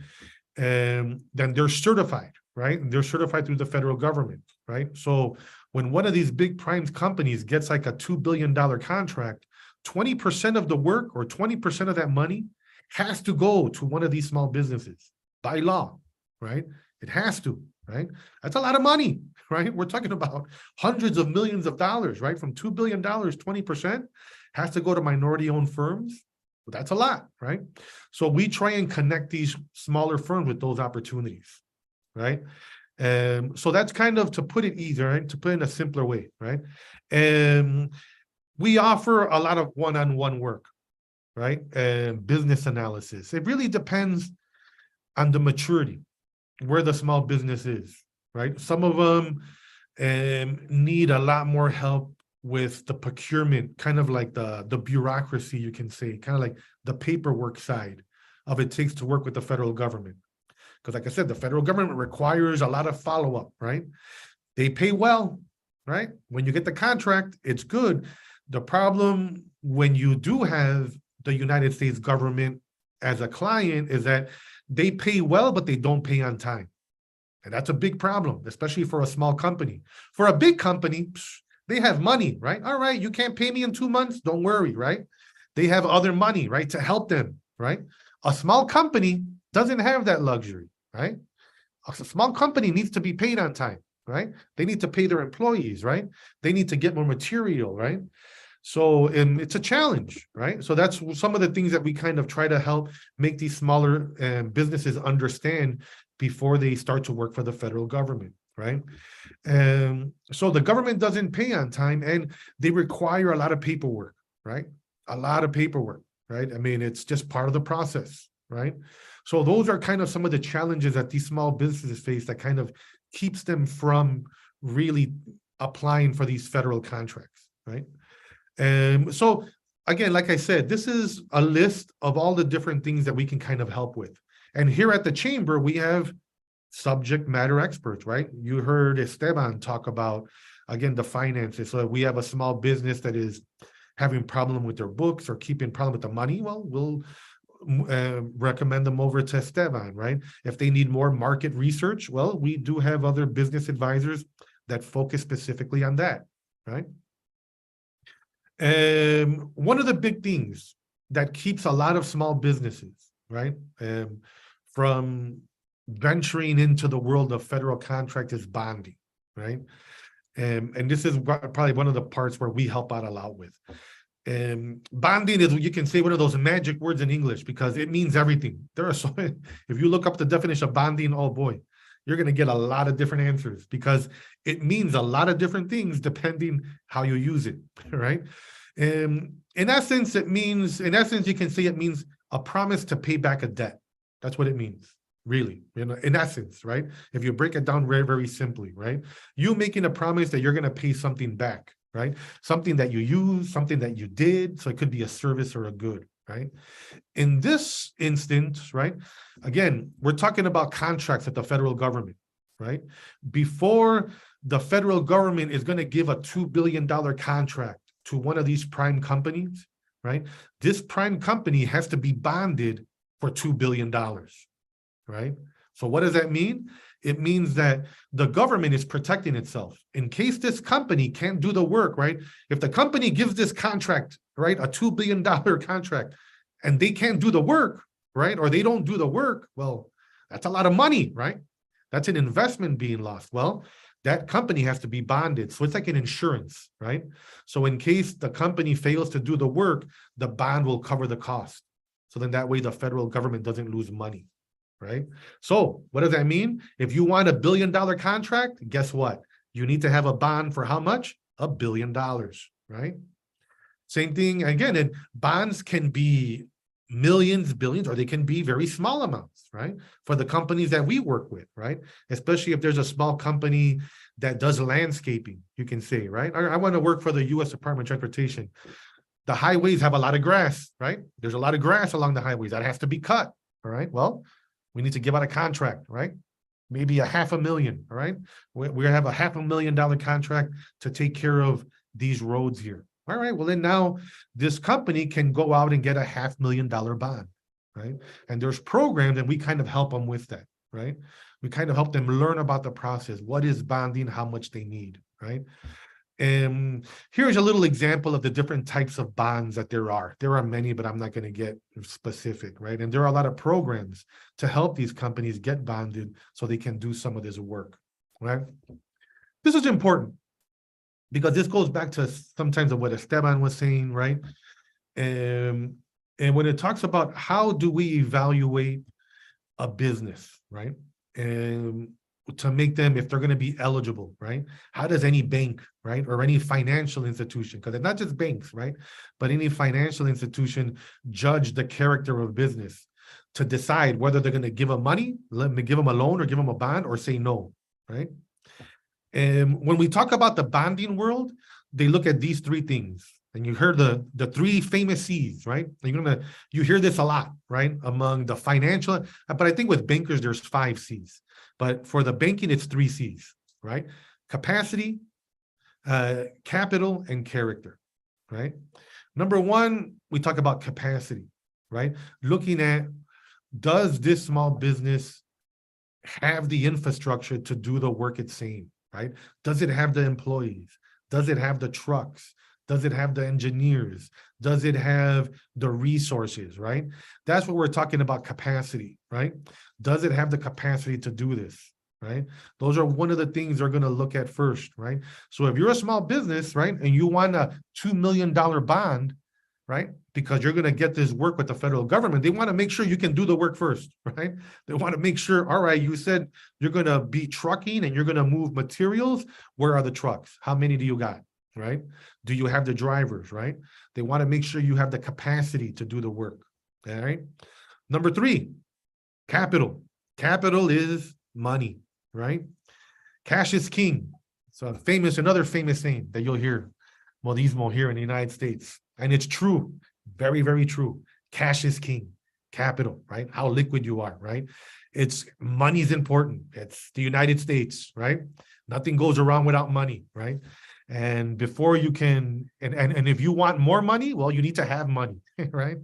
And then they're certified, right? And they're certified through the federal government, right? So when one of these big prime companies gets like a $2 billion contract, 20% of the work or 20% of that money has to go to one of these small businesses by law, right? It has to, right? That's a lot of money, right? We're talking about hundreds of millions of dollars, right? From $2 billion, 20% has to go to minority-owned firms. But that's a lot, right? So we try and connect these smaller firms with those opportunities, right? So that's kind of, to put it easier, right? To put it in a simpler way, right? And we offer a lot of one-on-one work, right? And business analysis. It really depends on the maturity, where the small business is, right? Some of them need a lot more help with the procurement, kind of like the bureaucracy, you can say, kind of like the paperwork side of it takes to work with the federal government. Because like I said, the federal government requires a lot of follow-up, right? They pay well, right? When you get the contract, it's good. The problem when you do have the United States government as a client is that they pay well, but they don't pay on time. And that's a big problem, especially for a small company. For a big company, they have money, right? All right, you can't pay me in 2 months, don't worry, right? They have other money, right, to help them, right? A small company doesn't have that luxury, right? A small company needs to be paid on time, right? They need to pay their employees, right? They need to get more material, right? So it's a challenge, right? So that's some of the things that we kind of try to help make these smaller businesses understand before they start to work for the federal government, right? So the government doesn't pay on time, and they require a lot of paperwork, right? A lot of paperwork, right? I mean, it's just part of the process, right? So those are kind of some of the challenges that these small businesses face that kind of keeps them from really applying for these federal contracts, right? So again, like I said, this is a list of all the different things that we can kind of help with. And here at the chamber, we have subject matter experts, right? You heard Esteban talk about, again, the finances. So if we have a small business that is having problem with their books or keeping problem with the money, well, we'll recommend them over to Esteban, right? If they need more market research, well, we do have other business advisors that focus specifically on that, right? One of the big things that keeps a lot of small businesses, right, from venturing into the world of federal contract is bonding, right? And this is probably one of the parts where we help out a lot with. Bonding is, you can say, one of those magic words in English because it means everything. There are so many, if you look up the definition of bonding, oh boy, you're going to get a lot of different answers because it means a lot of different things depending how you use it, right? In essence, you can say it means a promise to pay back a debt. That's what it means, really, in essence, right? If you break it down very, very simply, right? You making a promise that you're going to pay something back, right? Something that you use, something that you did, so it could be a service or a good, right? In this instance, right, again, we're talking about contracts at the federal government, right? Before the federal government is going to give a $2 billion contract to one of these prime companies, right? This prime company has to be bonded for $2 billion, right? So what does that mean? It means that the government is protecting itself. In case this company can't do the work, right? If the company gives this contract, right, a $2 billion contract, and they can't do the work, right? Or they don't do the work, well, that's a lot of money, right? That's an investment being lost. Well, that company has to be bonded. So it's like an insurance, right? So in case the company fails to do the work, the bond will cover the cost. So then that way the federal government doesn't lose money, right? So what does that mean? If you want $1 billion contract, guess what? You need to have a bond for how much? $1 billion, right? Same thing again, and bonds can be millions, billions, or they can be very small amounts, right? For the companies that we work with, right? Especially if there's a small company that does landscaping, you can say, right? I want to work for the U.S. Department of Transportation. The highways have a lot of grass, right? There's a lot of grass along the highways that has to be cut, all right? Well, we need to give out a contract, right? Maybe $500,000, all right? We have a $500,000 contract to take care of these roads here. All right, well, then now this company can go out and get a $500,000 bond, right? And there's programs and we kind of help them with that, right? We kind of help them learn about the process. What is bonding, how much they need, right? And here's a little example of the different types of bonds that there are. There are many, but I'm not going to get specific, right? And there are a lot of programs to help these companies get bonded so they can do some of this work, right? This is important because this goes back to sometimes of what Esteban was saying, right? And when it talks about how do we evaluate a business, right? And to make them, if they're going to be eligible, right? How does any bank, right? Or any financial institution, because it's not just banks, right? But any financial institution judge the character of business to decide whether they're going to give them money, let me give them a loan or give them a bond or say no, right? And when we talk about the bonding world, they look at these three things. And you heard the three famous C's, right? You hear this a lot, right? Among the financial, but I think with bankers, there's 5 C's. But for the banking, it's 3 C's, right? Capacity, capital, and character, right? Number one, we talk about capacity, right? Looking at, does this small business have the infrastructure to do the work it's saying, right? Does it have the employees? Does it have the trucks? Does it have the engineers? Does it have the resources, right? That's what we're talking about, capacity, right? Does it have the capacity to do this, right? Those are one of the things they're going to look at first, right? So if you're a small business, right, and you want a $2 million bond, right, because you're going to get this work with the federal government, they want to make sure you can do the work first, right? They want to make sure, all right, you said you're going to be trucking and you're going to move materials. Where are the trucks? How many do you got? Right? Do you have the drivers, right? They want to make sure you have the capacity to do the work, all right? Number 3, capital. Capital is money, right? Cash is king. So another famous saying that you'll hear, modismo here in the United States. And it's true, very, very true. Cash is king, capital, right? How liquid you are, right? Money's important. It's the United States, right? Nothing goes around without money, right? And before you can, and if you want more money, well, you need to have money, right?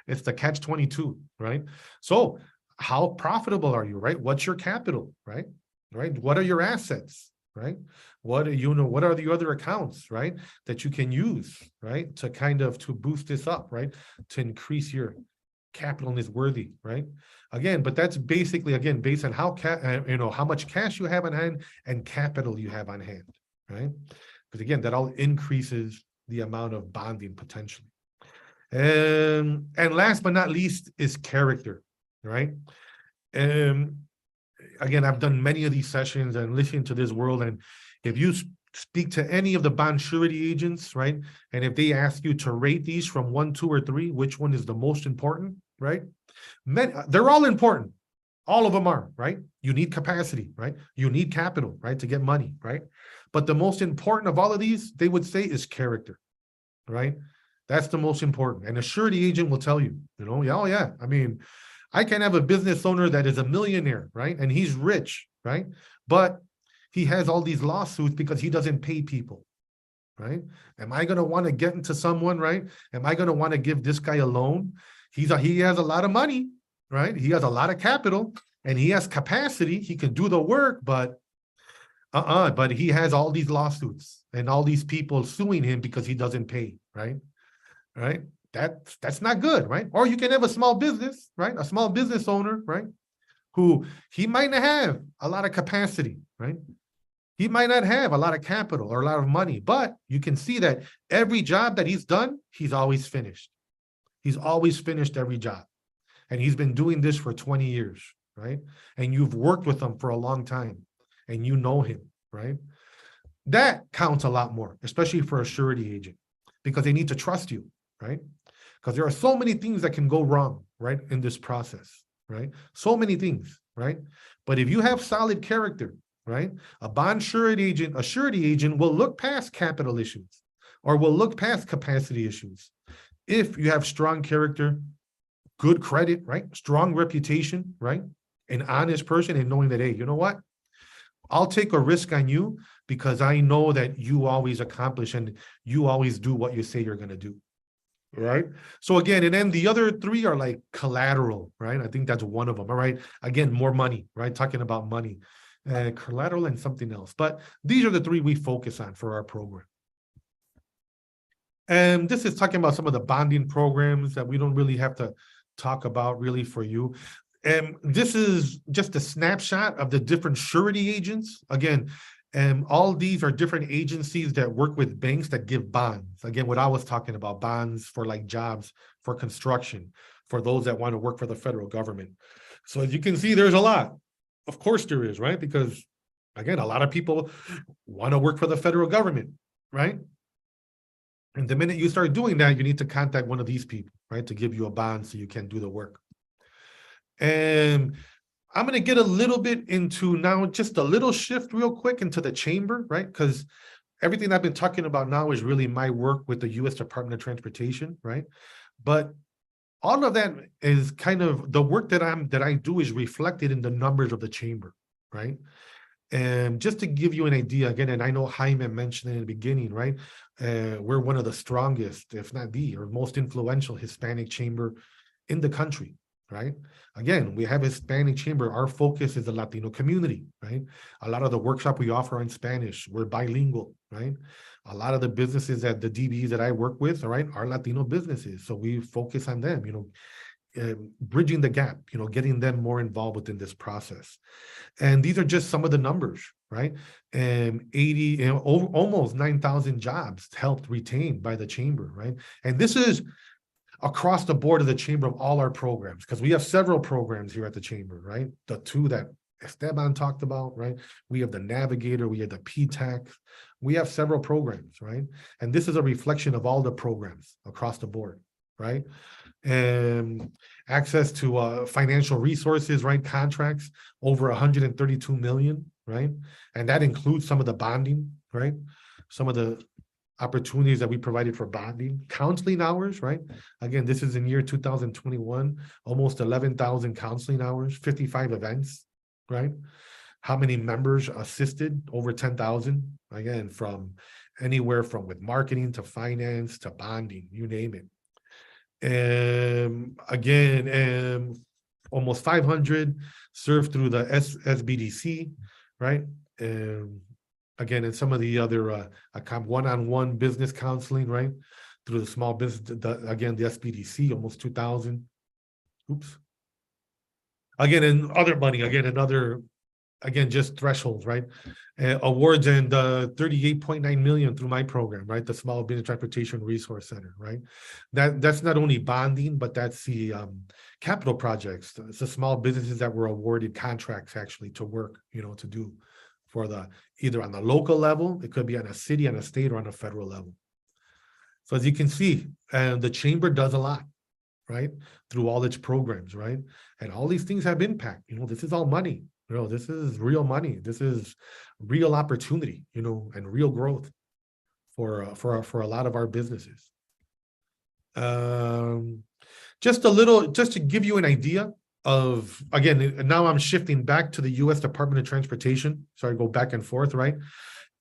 It's the catch-22, right? So how profitable are you, right? What's your capital, right? Right? What are your assets, right? What are the other accounts, right? That you can use, right? To boost this up, right? To increase your capital is worthy, right? Again, but that's basically, again, based on how much cash you have on hand and capital you have on hand. Right? Because again, that all increases the amount of bonding potentially. And last but not least is character, right? And again, I've done many of these sessions and listening to this world. And if you speak to any of the bond surety agents, right? And if they ask you to rate these from 1, 2, or 3, which one is the most important, right? They're all important. All of them are, right? You need capacity, right? You need capital, right? To get money, right? But the most important of all of these, they would say, is character, right? That's the most important. And a surety agent will tell you, oh yeah, I mean, I can have a business owner that is a millionaire, right? And he's rich, right? But he has all these lawsuits because he doesn't pay people, right? Am I going to want to get into someone, right? Am I going to want to give this guy a loan? He has a lot of money, right? He has a lot of capital and he has capacity. He can do the work, but he has all these lawsuits and all these people suing him because he doesn't pay, right? Right? That's not good, right? Or you can have a small business, right? A small business owner, right? Who he might not have a lot of capacity, right? He might not have a lot of capital or a lot of money, but you can see that every job that he's done, he's always finished. He's always finished every job. And he's been doing this for 20 years, right? And you've worked with him for a long time and you know him, right? That counts a lot more, especially for a surety agent, because they need to trust you, right? Because there are so many things that can go wrong, right, in this process, right? So many things, right? But if you have solid character, right, a surety agent will look past capital issues or will look past capacity issues. If you have strong character, good credit, right, strong reputation, right, an honest person, and knowing that, hey, you know what? I'll take a risk on you because I know that you always accomplish and you always do what you say you're going to do. Right. So again, and then the other 3 are like collateral, right? I think that's one of them. All right. Again, more money, right? Talking about money. collateral, and something else. But these are the three we focus on for our program. And this is talking about some of the bonding programs that we don't really have to talk about really for you. And this is just a snapshot of the different surety agents. Again, all these are different agencies that work with banks that give bonds. Again, what I was talking about, bonds for like jobs, for construction, for those that want to work for the federal government. So as you can see, there's a lot. Of course there is, right? Because again, a lot of people want to work for the federal government, right? And the minute you start doing that, you need to contact one of these people, right, to give you a bond so you can do the work. And I'm going to get a little bit into now, just a little shift real quick into the chamber, right? Because everything I've been talking about now is really my work with the U.S. Department of Transportation, right? But all of that is kind of the work that I do is reflected in the numbers of the chamber, right? And just to give you an idea, again, and I know Jaime mentioned in the beginning, right? We're one of the strongest, if not the, or most influential Hispanic chamber in the country, right? Again, we have a Hispanic chamber. Our focus is the Latino community, right? A lot of the workshop we offer are in Spanish. We're bilingual, right? A lot of the businesses at the DBs that I work with, all right, are Latino businesses. So we focus on them, bridging the gap, getting them more involved within this process. And these are just some of the numbers, right? 80, almost 9,000 jobs helped retained by the chamber, right? And this is across the board of the chamber of all our programs, because we have several programs here at the chamber, right? The two that Esteban talked about, right? We have the Navigator, we have the PTAC, we have several programs, right? And this is a reflection of all the programs across the board, right? And access to financial resources, right? Contracts over 132 million, right? And that includes some of the bonding, right? Some of the opportunities that we provided for bonding, counseling hours, right? Again, this is in year 2021, almost 11,000 counseling hours, 55 events, right? How many members assisted? Over 10,000, again, from anywhere from with marketing to finance to bonding, you name it. Again, almost 500 served through the SBDC, right? Again, and some of the other one-on-one business counseling, right? Through the small business, again, the SBDC, almost 2,000. Oops. Again, and other money, again, just thresholds, right? Awards and 38.9 million through my program, right? The Small Business Transportation Resource Center, right? That's not only bonding, but that's the capital projects. It's the small businesses that were awarded contracts actually to work, to do for the, either on the local level, it could be on a city, on a state, or on a federal level. So as you can see, the chamber does a lot, right? Through all its programs, right? And all these things have impact. This is all money. This is real money. This is real opportunity, and real growth for a lot of our businesses. Just to give you an idea of, again, now I'm shifting back to the U.S. Department of Transportation. So I go back and forth, right?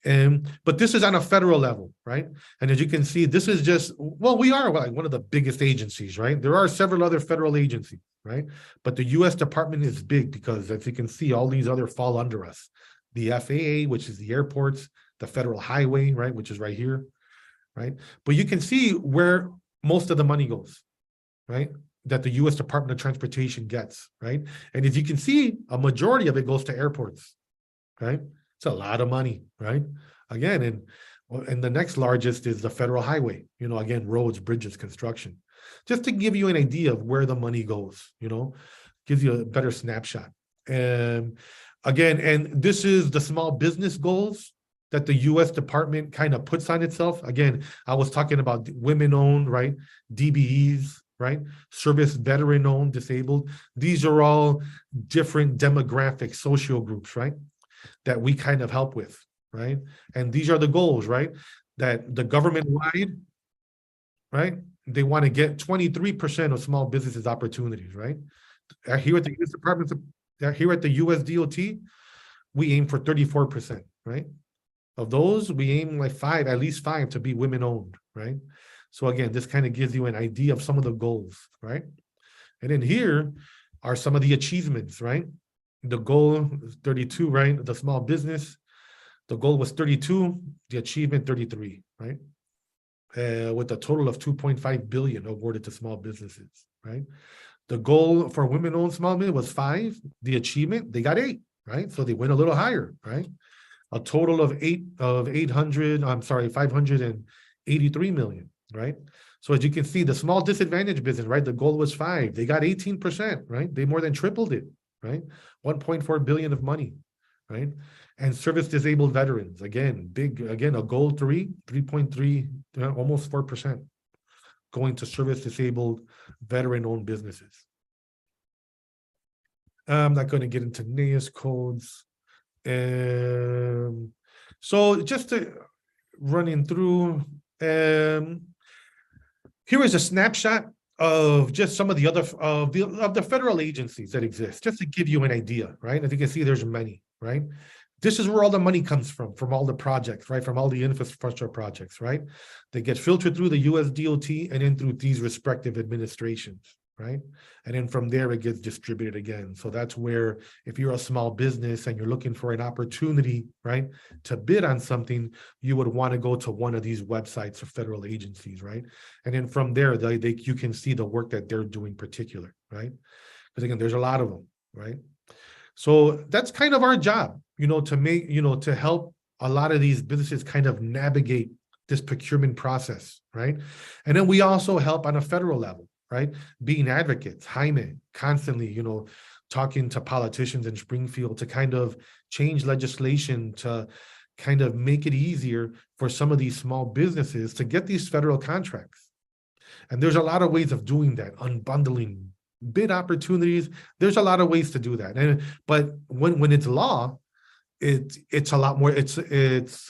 But this is on a federal level, right? And as you can see, this is just, well, we are like one of the biggest agencies, right? There are several other federal agencies, right? But the U.S. Department is big because, as you can see, all these other fall under us. The FAA, which is the airports, the Federal Highway, right, which is right here, right? But you can see where most of the money goes, right? That the U.S. Department of Transportation gets, right? And as you can see, a majority of it goes to airports, right? It's a lot of money, right? Again, and the next largest is the Federal Highway, again, roads, bridges, construction. Just to give you an idea of where the money goes, gives you a better snapshot. And again, and this is the small business goals that the U.S. Department kind of puts on itself. Again, I was talking about women-owned, right? DBEs, right? Service veteran-owned, disabled. These are all different demographic social groups, right? That we kind of help with, right? And these are the goals, right? That the government-wide, right? They want to get 23% of small businesses opportunities, right? Here at the U.S. Department, here at the U.S. DOT, we aim for 34%, right? Of those, we aim like at least five to be women-owned, right? So again, this kind of gives you an idea of some of the goals, right? And then here are some of the achievements, right? The goal is 32, right? The small business, the goal was 32, the achievement 33, right? With a total of 2.5 billion awarded to small businesses, right? The goal for women-owned small business was 5. The achievement, they got 8, right? So they went a little higher, right? A total of 583 million, right? So as you can see, the small disadvantaged business, right? The goal was 5. They got 18%, right? They more than tripled it, right? 1.4 billion of money, right? And service disabled veterans, again, a goal 3.3, almost 4% going to service disabled veteran-owned businesses. I'm not going to get into NAIS codes. So just to running through, here is a snapshot of just some of the other of the federal agencies that exist, just to give you an idea, right? As you can see, there's many, right? This is where all the money comes from all the projects, right? From all the infrastructure projects, right? They get filtered through the US DOT and then through these respective administrations, right? And then from there, it gets distributed again. So that's where, if you're a small business and you're looking for an opportunity, right, to bid on something, you would want to go to one of these websites of federal agencies, right? And then from there, you can see the work that they're doing particular, right? Because again, there's a lot of them, right? So that's kind of our job, to help a lot of these businesses kind of navigate this procurement process, right? And then we also help on a federal level, right? Being advocates, Jaime, constantly, talking to politicians in Springfield to kind of change legislation to kind of make it easier for some of these small businesses to get these federal contracts. And there's a lot of ways of doing that, unbundling bid opportunities. There's a lot of ways to do that. But when it's law, it's a lot more, it's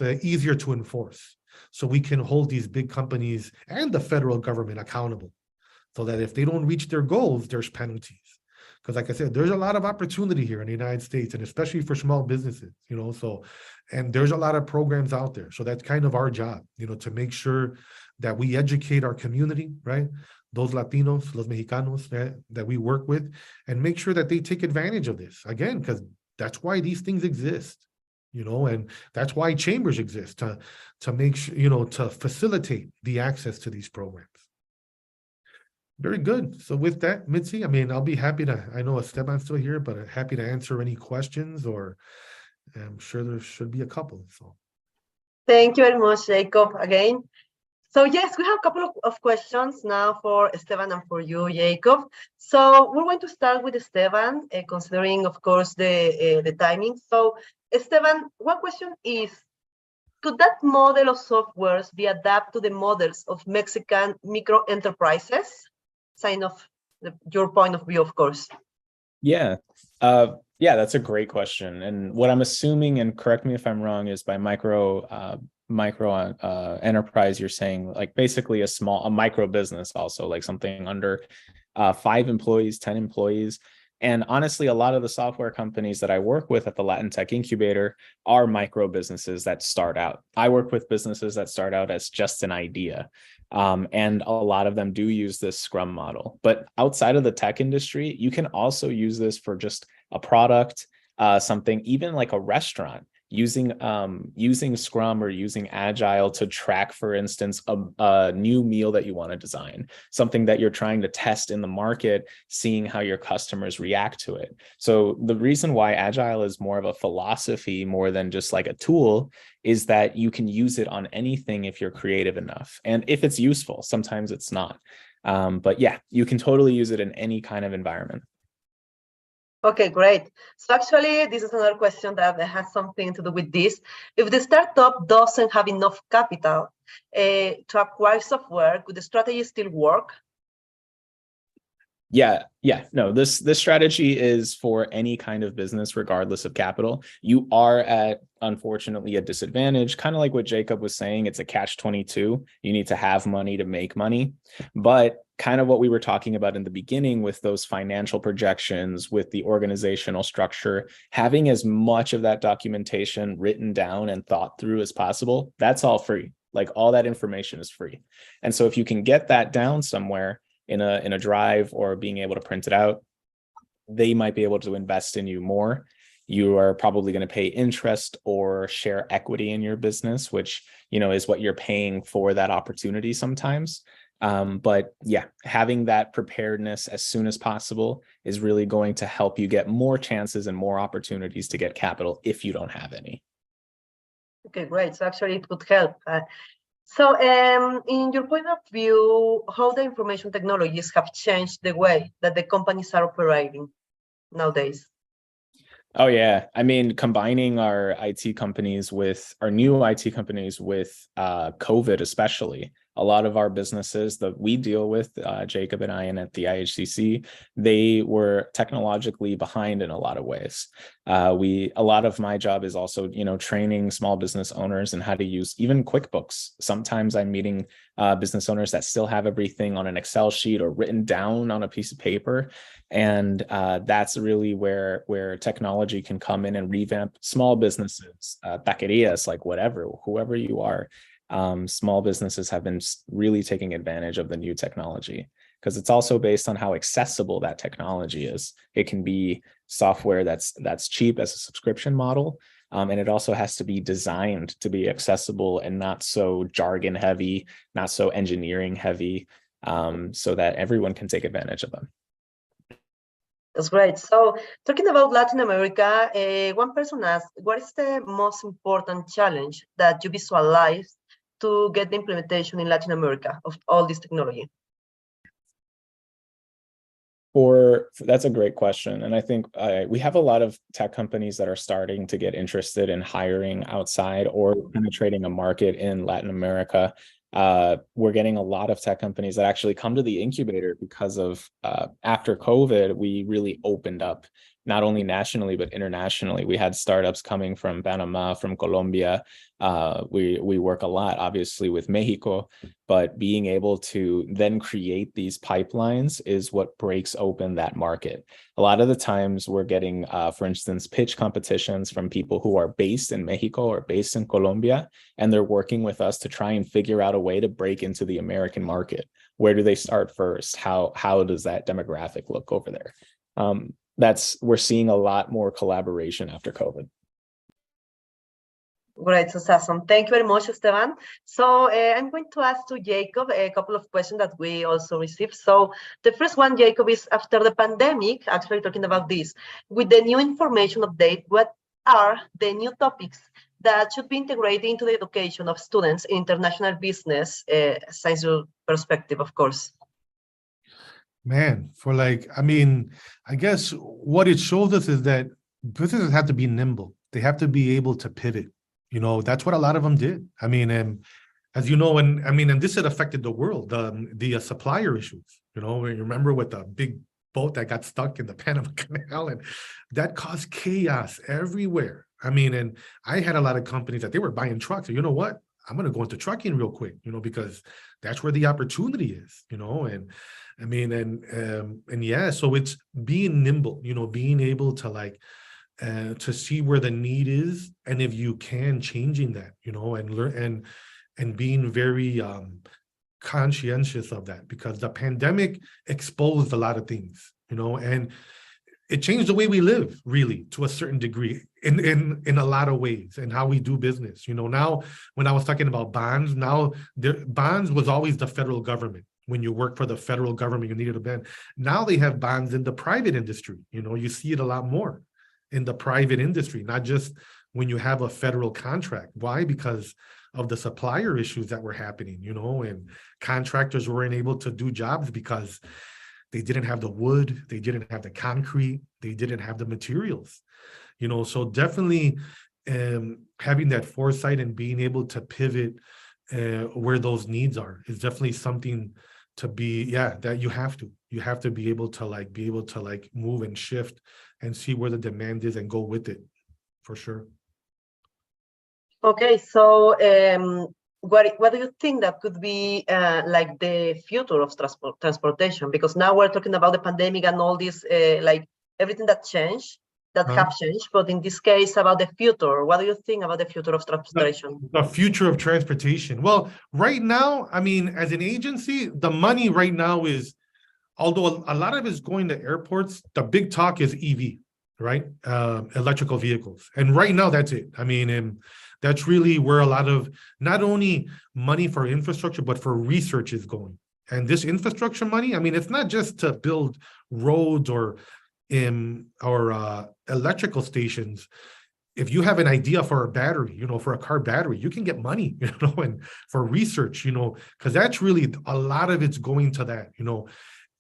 easier to enforce. So we can hold these big companies and the federal government accountable, so that if they don't reach their goals, there's penalties. Because like I said, there's a lot of opportunity here in the United States, and especially for small businesses, and there's a lot of programs out there. So that's kind of our job, to make sure that we educate our community, right? Those Latinos, los Mexicanos that we work with, and make sure that they take advantage of this. Again, because that's why these things exist, and that's why chambers exist, to make sure, to facilitate the access to these programs. Very good. So with that, Mitzi, I'll be happy to, I know Esteban's still here, but I'm happy to answer any questions, or I'm sure there should be a couple. So thank you very much, Jacob, again. So yes, we have a couple of questions now for Esteban and for you, Jacob. So we're going to start with Esteban, considering, of course, the timing. So Esteban, one question is, could that model of softwares be adapted to the models of Mexican micro enterprises? Sign of your point of view, of course. Yeah, that's a great question. And what I'm assuming, and correct me if I'm wrong, is by micro enterprise, you're saying like basically a micro business, also like something under 5 employees, 10 employees. And honestly, a lot of the software companies that I work with at the Latin Tech Incubator are micro businesses that start out. I work with businesses that start out as just an idea. And a lot of them do use this Scrum model. But outside of the tech industry, you can also use this for just a product, something even like a restaurant. Using Scrum or using Agile to track, for instance, a new meal that you want to design, something that you're trying to test in the market, seeing how your customers react to it. So the reason why Agile is more of a philosophy more than just like a tool is that you can use it on anything if you're creative enough. And if it's useful, sometimes it's not. But yeah, you can totally use it in any kind of environment. Okay, great. So actually, this is another question that has something to do with this. If the startup doesn't have enough capital to acquire software, could the strategy still work? Yeah. No, this strategy is for any kind of business, regardless of capital. You are at, unfortunately, a disadvantage, kind of like what Jacob was saying. It's a catch-22. You need to have money to make money. But kind of what we were talking about in the beginning with those financial projections, with the organizational structure, having as much of that documentation written down and thought through as possible, that's all free. Like all that information is free. And so if you can get that down somewhere, in a drive or being able to print it out, they might be able to invest in you more. You are probably going to pay interest or share equity in your business, which, you know, is what you're paying for that opportunity sometimes. But yeah, having that preparedness as soon as possible is really going to help you get more chances and more opportunities to get capital if you don't have any. Okay, great. So actually it would help. In your point of view, how the information technologies have changed the way that the companies are operating nowadays? Oh yeah, I mean, combining our IT companies with our new IT companies with COVID, especially, a lot of our businesses that we deal with, Jacob and I, and at the IHCC, they were technologically behind in a lot of ways. A lot of my job is also, you know, training small business owners in how to use even QuickBooks. Sometimes I'm meeting business owners that still have everything on an Excel sheet or written down on a piece of paper. And that's really where technology can come in and revamp small businesses, taquerias, like whoever you are. Small businesses have been really taking advantage of the new technology because it's also based on how accessible that technology is. It can be software that's cheap as a subscription model, and it also has to be designed to be accessible and not so jargon heavy, not so engineering heavy, so that everyone can take advantage of them. That's great. So talking about Latin America, one person asked, what is the most important challenge that you visualize to get the implementation in Latin America of all this technology? That's a great question. And I think we have a lot of tech companies that are starting to get interested in hiring outside or penetrating a market in Latin America. We're getting a lot of tech companies that actually come to the incubator because of after COVID, we really opened up not only nationally, but internationally. We had startups coming from Panama, from Colombia. We work a lot, obviously, with Mexico, but being able to then create these pipelines is what breaks open that market. A lot of the times we're getting, for instance, pitch competitions from people who are based in Mexico or based in Colombia, and they're working with us to try and figure out a way to break into the American market. Where do they start first? How does that demographic look over there? We're seeing a lot more collaboration after COVID. Great, so awesome. Thank you very much, Esteban. So I'm going to ask to Jacob a couple of questions that we also received. So the first one, Jacob, is after the pandemic, actually talking about this, with the new information update, what are the new topics that should be integrated into the education of students in international business, science perspective, of course? Man, I guess what it shows us is that businesses have to be nimble. They have to be able to pivot. You know, that's what a lot of them did. I mean, as you know, and this had affected the world, the supplier issues. You know, you remember with the big boat that got stuck in the Panama Canal, and that caused chaos everywhere. I mean, and I had a lot of companies that they were buying trucks. So you know what? I'm going to go into trucking real quick, you know, because that's where the opportunity is, you know, and I mean, and yeah, so it's being nimble, you know, being able to to see where the need is, and if you can, changing that, you know, and learn and being very conscientious of that, because the pandemic exposed a lot of things, you know, and it changed the way we live, really, to a certain degree, in a lot of ways, and how we do business. You know, now when I was talking about bonds, bonds was always the federal government. When you work for the federal government, you needed a bond. Now they have bonds in the private industry. You know, you see it a lot more in the private industry, not just when you have a federal contract. Why? Because of the supplier issues that were happening, you know, and contractors weren't able to do jobs because they didn't have the wood, they didn't have the concrete, they didn't have the materials, you know. So definitely having that foresight and being able to pivot where those needs are is definitely something to be, that you have to be able to move and shift and see where the demand is and go with it, for sure. Okay, so what do you think that could be like the future of transportation? Because now we're talking about the pandemic and all this, like everything that changed, that have changed, but in this case about the future, what do you think about the future of transportation? The future of transportation. Well, right now, I mean, as an agency, the money right now is although a lot of it's going to airports, the big talk is EV, right? Electrical vehicles. And right now, that's it. I mean, and that's really where a lot of not only money for infrastructure, but for research is going. And this infrastructure money, I mean, it's not just to build roads or electrical stations. If you have an idea for a battery, you know, for a car battery, you can get money, you know, and for research, you know, because that's really a lot of it's going to that, you know,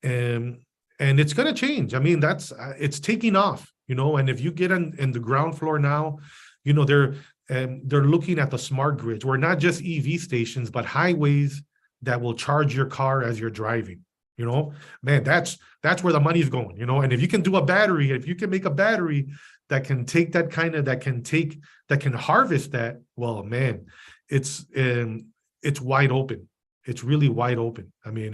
and it's going to change. I mean, it's taking off, you know, and if you get in the ground floor now, you know, they're looking at the smart grids, where not just EV stations, but highways that will charge your car as you're driving. You know, man, that's where the money's going, you know, and if you can do a battery, if you can make a battery that can take that that can harvest that, well, man, it's wide open. It's really wide open. I mean,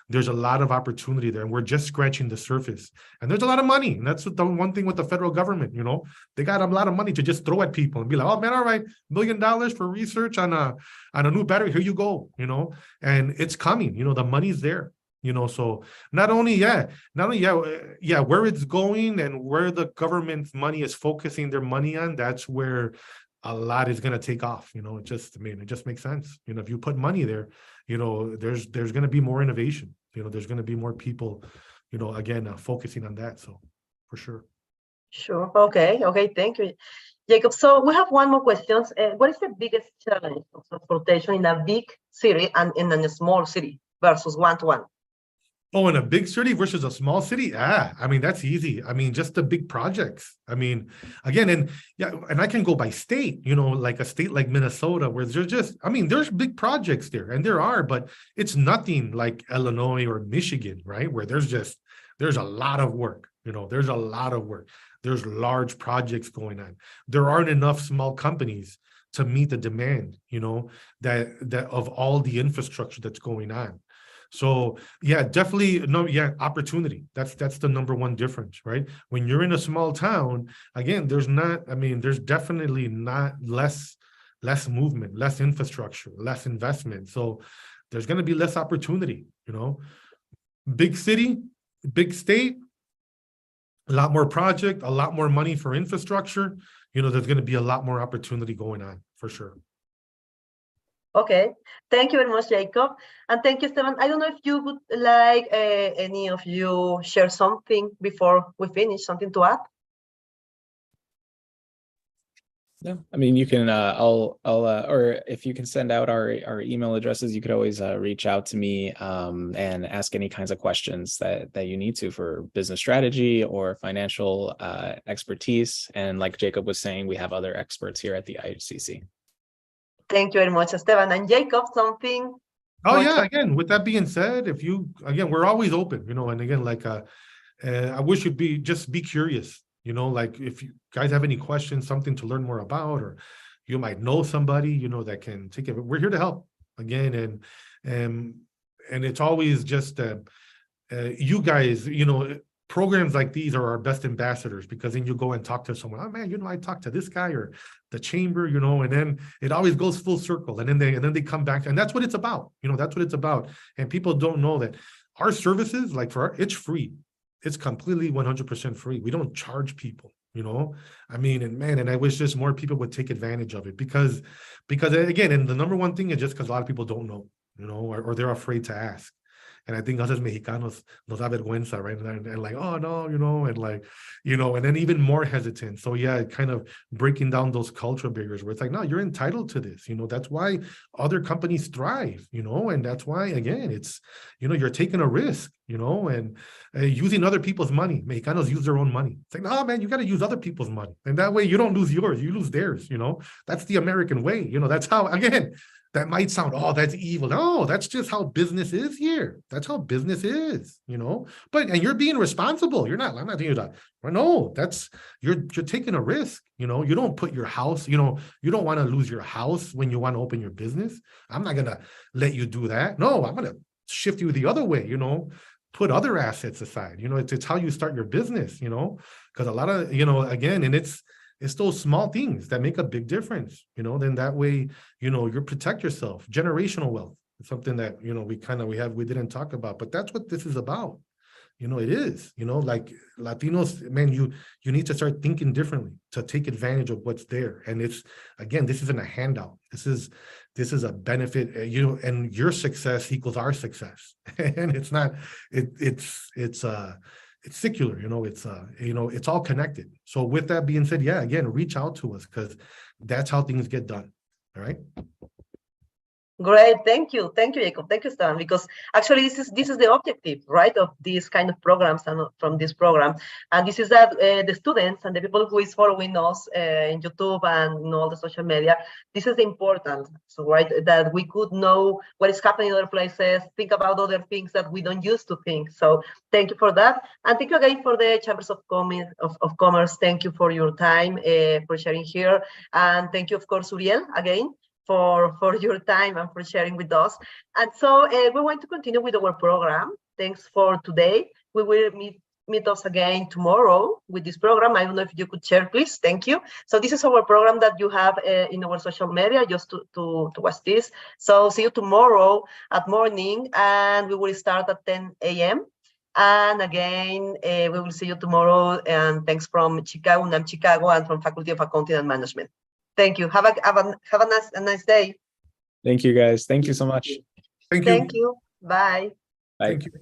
there's a lot of opportunity there, and we're just scratching the surface. And there's a lot of money, and that's the one thing with the federal government. You know, they got a lot of money to just throw at people and be like, "Oh man, all right, $1 million for research on a new battery. Here you go." You know, and it's coming. You know, the money's there. You know, so not only where it's going and where the government's money is focusing their money on, that's where a lot is going to take off. You know, it just makes sense. You know, if you put money there, you know, there's going to be more innovation. You know, there's going to be more people, you know, again, focusing on that. So for sure. Sure. Okay. Thank you, Jacob. So we have one more question. What is the biggest challenge of transportation in a big city and in a small city versus one-to-one? Oh, in a big city versus a small city? I mean, that's easy. I mean, just the big projects. I mean, again, and I can go by state, you know, like a state like Minnesota, where there's big projects there, and there are, but it's nothing like Illinois or Michigan, right? Where there's a lot of work, you know, there's a lot of work. There's large projects going on. There aren't enough small companies to meet the demand, you know, that of all the infrastructure that's going on. So yeah, definitely opportunity. That's the number one difference, right? When you're in a small town, again, there's definitely not less movement, less infrastructure, less investment. So there's going to be less opportunity, you know. Big city, big state, a lot more project, a lot more money for infrastructure. You know, there's going to be a lot more opportunity going on for sure. Okay, thank you very much, Jacob. And thank you, Esteban. I don't know if you would like any of you share something before we finish, something to add? No, I mean, you can, or if you can send out our email addresses, you could always reach out to me and ask any kinds of questions that you need to for business strategy or financial expertise. And like Jacob was saying, we have other experts here at the IHCC. Thank you very much, Esteban. And Jacob, something? Oh yeah, again, with that being said, we're always open, you know, and again, like I wish you'd just be curious, you know, like if you guys have any questions, something to learn more about, or you might know somebody, you know, that can take it. We're here to help again. And it's always just you guys, you know, programs like these are our best ambassadors, because then you go and talk to someone. Oh man, you know, I talked to this guy or the chamber, you know, and then it always goes full circle. And then they come back, and that's what it's about. You know, that's what it's about. And people don't know that our services, like it's free. It's completely 100% free. We don't charge people, you know. I mean, and I wish just more people would take advantage of it, because again, and the number one thing is just because a lot of people don't know, you know, or they're afraid to ask. And I think us as Mexicanos nos da vergüenza, right? And like, oh no, you know, and like, you know, and then even more hesitant. So yeah, kind of breaking down those cultural barriers where it's like, no, you're entitled to this. You know, that's why other companies thrive, you know, and that's why, again, it's, you know, you're taking a risk, you know, and using other people's money. Mexicanos use their own money. It's like, no, man, you got to use other people's money. And that way you don't lose yours, you lose theirs, you know. That's the American way. You know, that's how, again, that might sound, oh, that's evil. No, that's just how business is here. That's how business is, you know. And you're being responsible. I'm not telling you that. No, you're taking a risk. You know, you don't put your house, you know, you don't want to lose your house when you want to open your business. I'm not going to let you do that. No, I'm going to shift you the other way, you know, put other assets aside. You know, it's how you start your business, you know, because a lot of, you know, again, and it's those small things that make a big difference, you know. Then that way, you know, you protect yourself. Generational wealth. something that, you know, we didn't talk about, but that's what this is about. You know, it is, you know, like Latinos, man, you need to start thinking differently to take advantage of what's there. And it's, again, this isn't a handout. This is a benefit, you know, and your success equals our success. And it's not, it's secular, you know, it's all connected. So with that being said, yeah, again, reach out to us because that's how things get done. All right. Great, thank you, Jacob, thank you, Stan. Because actually, this is the objective, right, of these kind of programs and from this program, and this is that the students and the people who is following us in YouTube and in all the social media, this is important, so right, that we could know what is happening in other places, think about other things that we don't used to think. So thank you for that, and thank you again for the Chambers of Commerce. Thank you for your time, for sharing here, and thank you, of course, Uriel, again, for your time and for sharing with us. And so we want to continue with our program. Thanks for today. We will meet us again tomorrow with this program. I don't know if you could share, please. Thank you. So this is our program that you have in our social media, just to watch this. So see you tomorrow at morning, and we will start at 10 a.m. And again, we will see you tomorrow. And thanks from Chicago, UNAM Chicago, and from Faculty of Accounting and Management. Thank you. Have a nice day. Thank you, guys. Thank you so much. Thank you. Thank you. Bye. Bye. Thank you.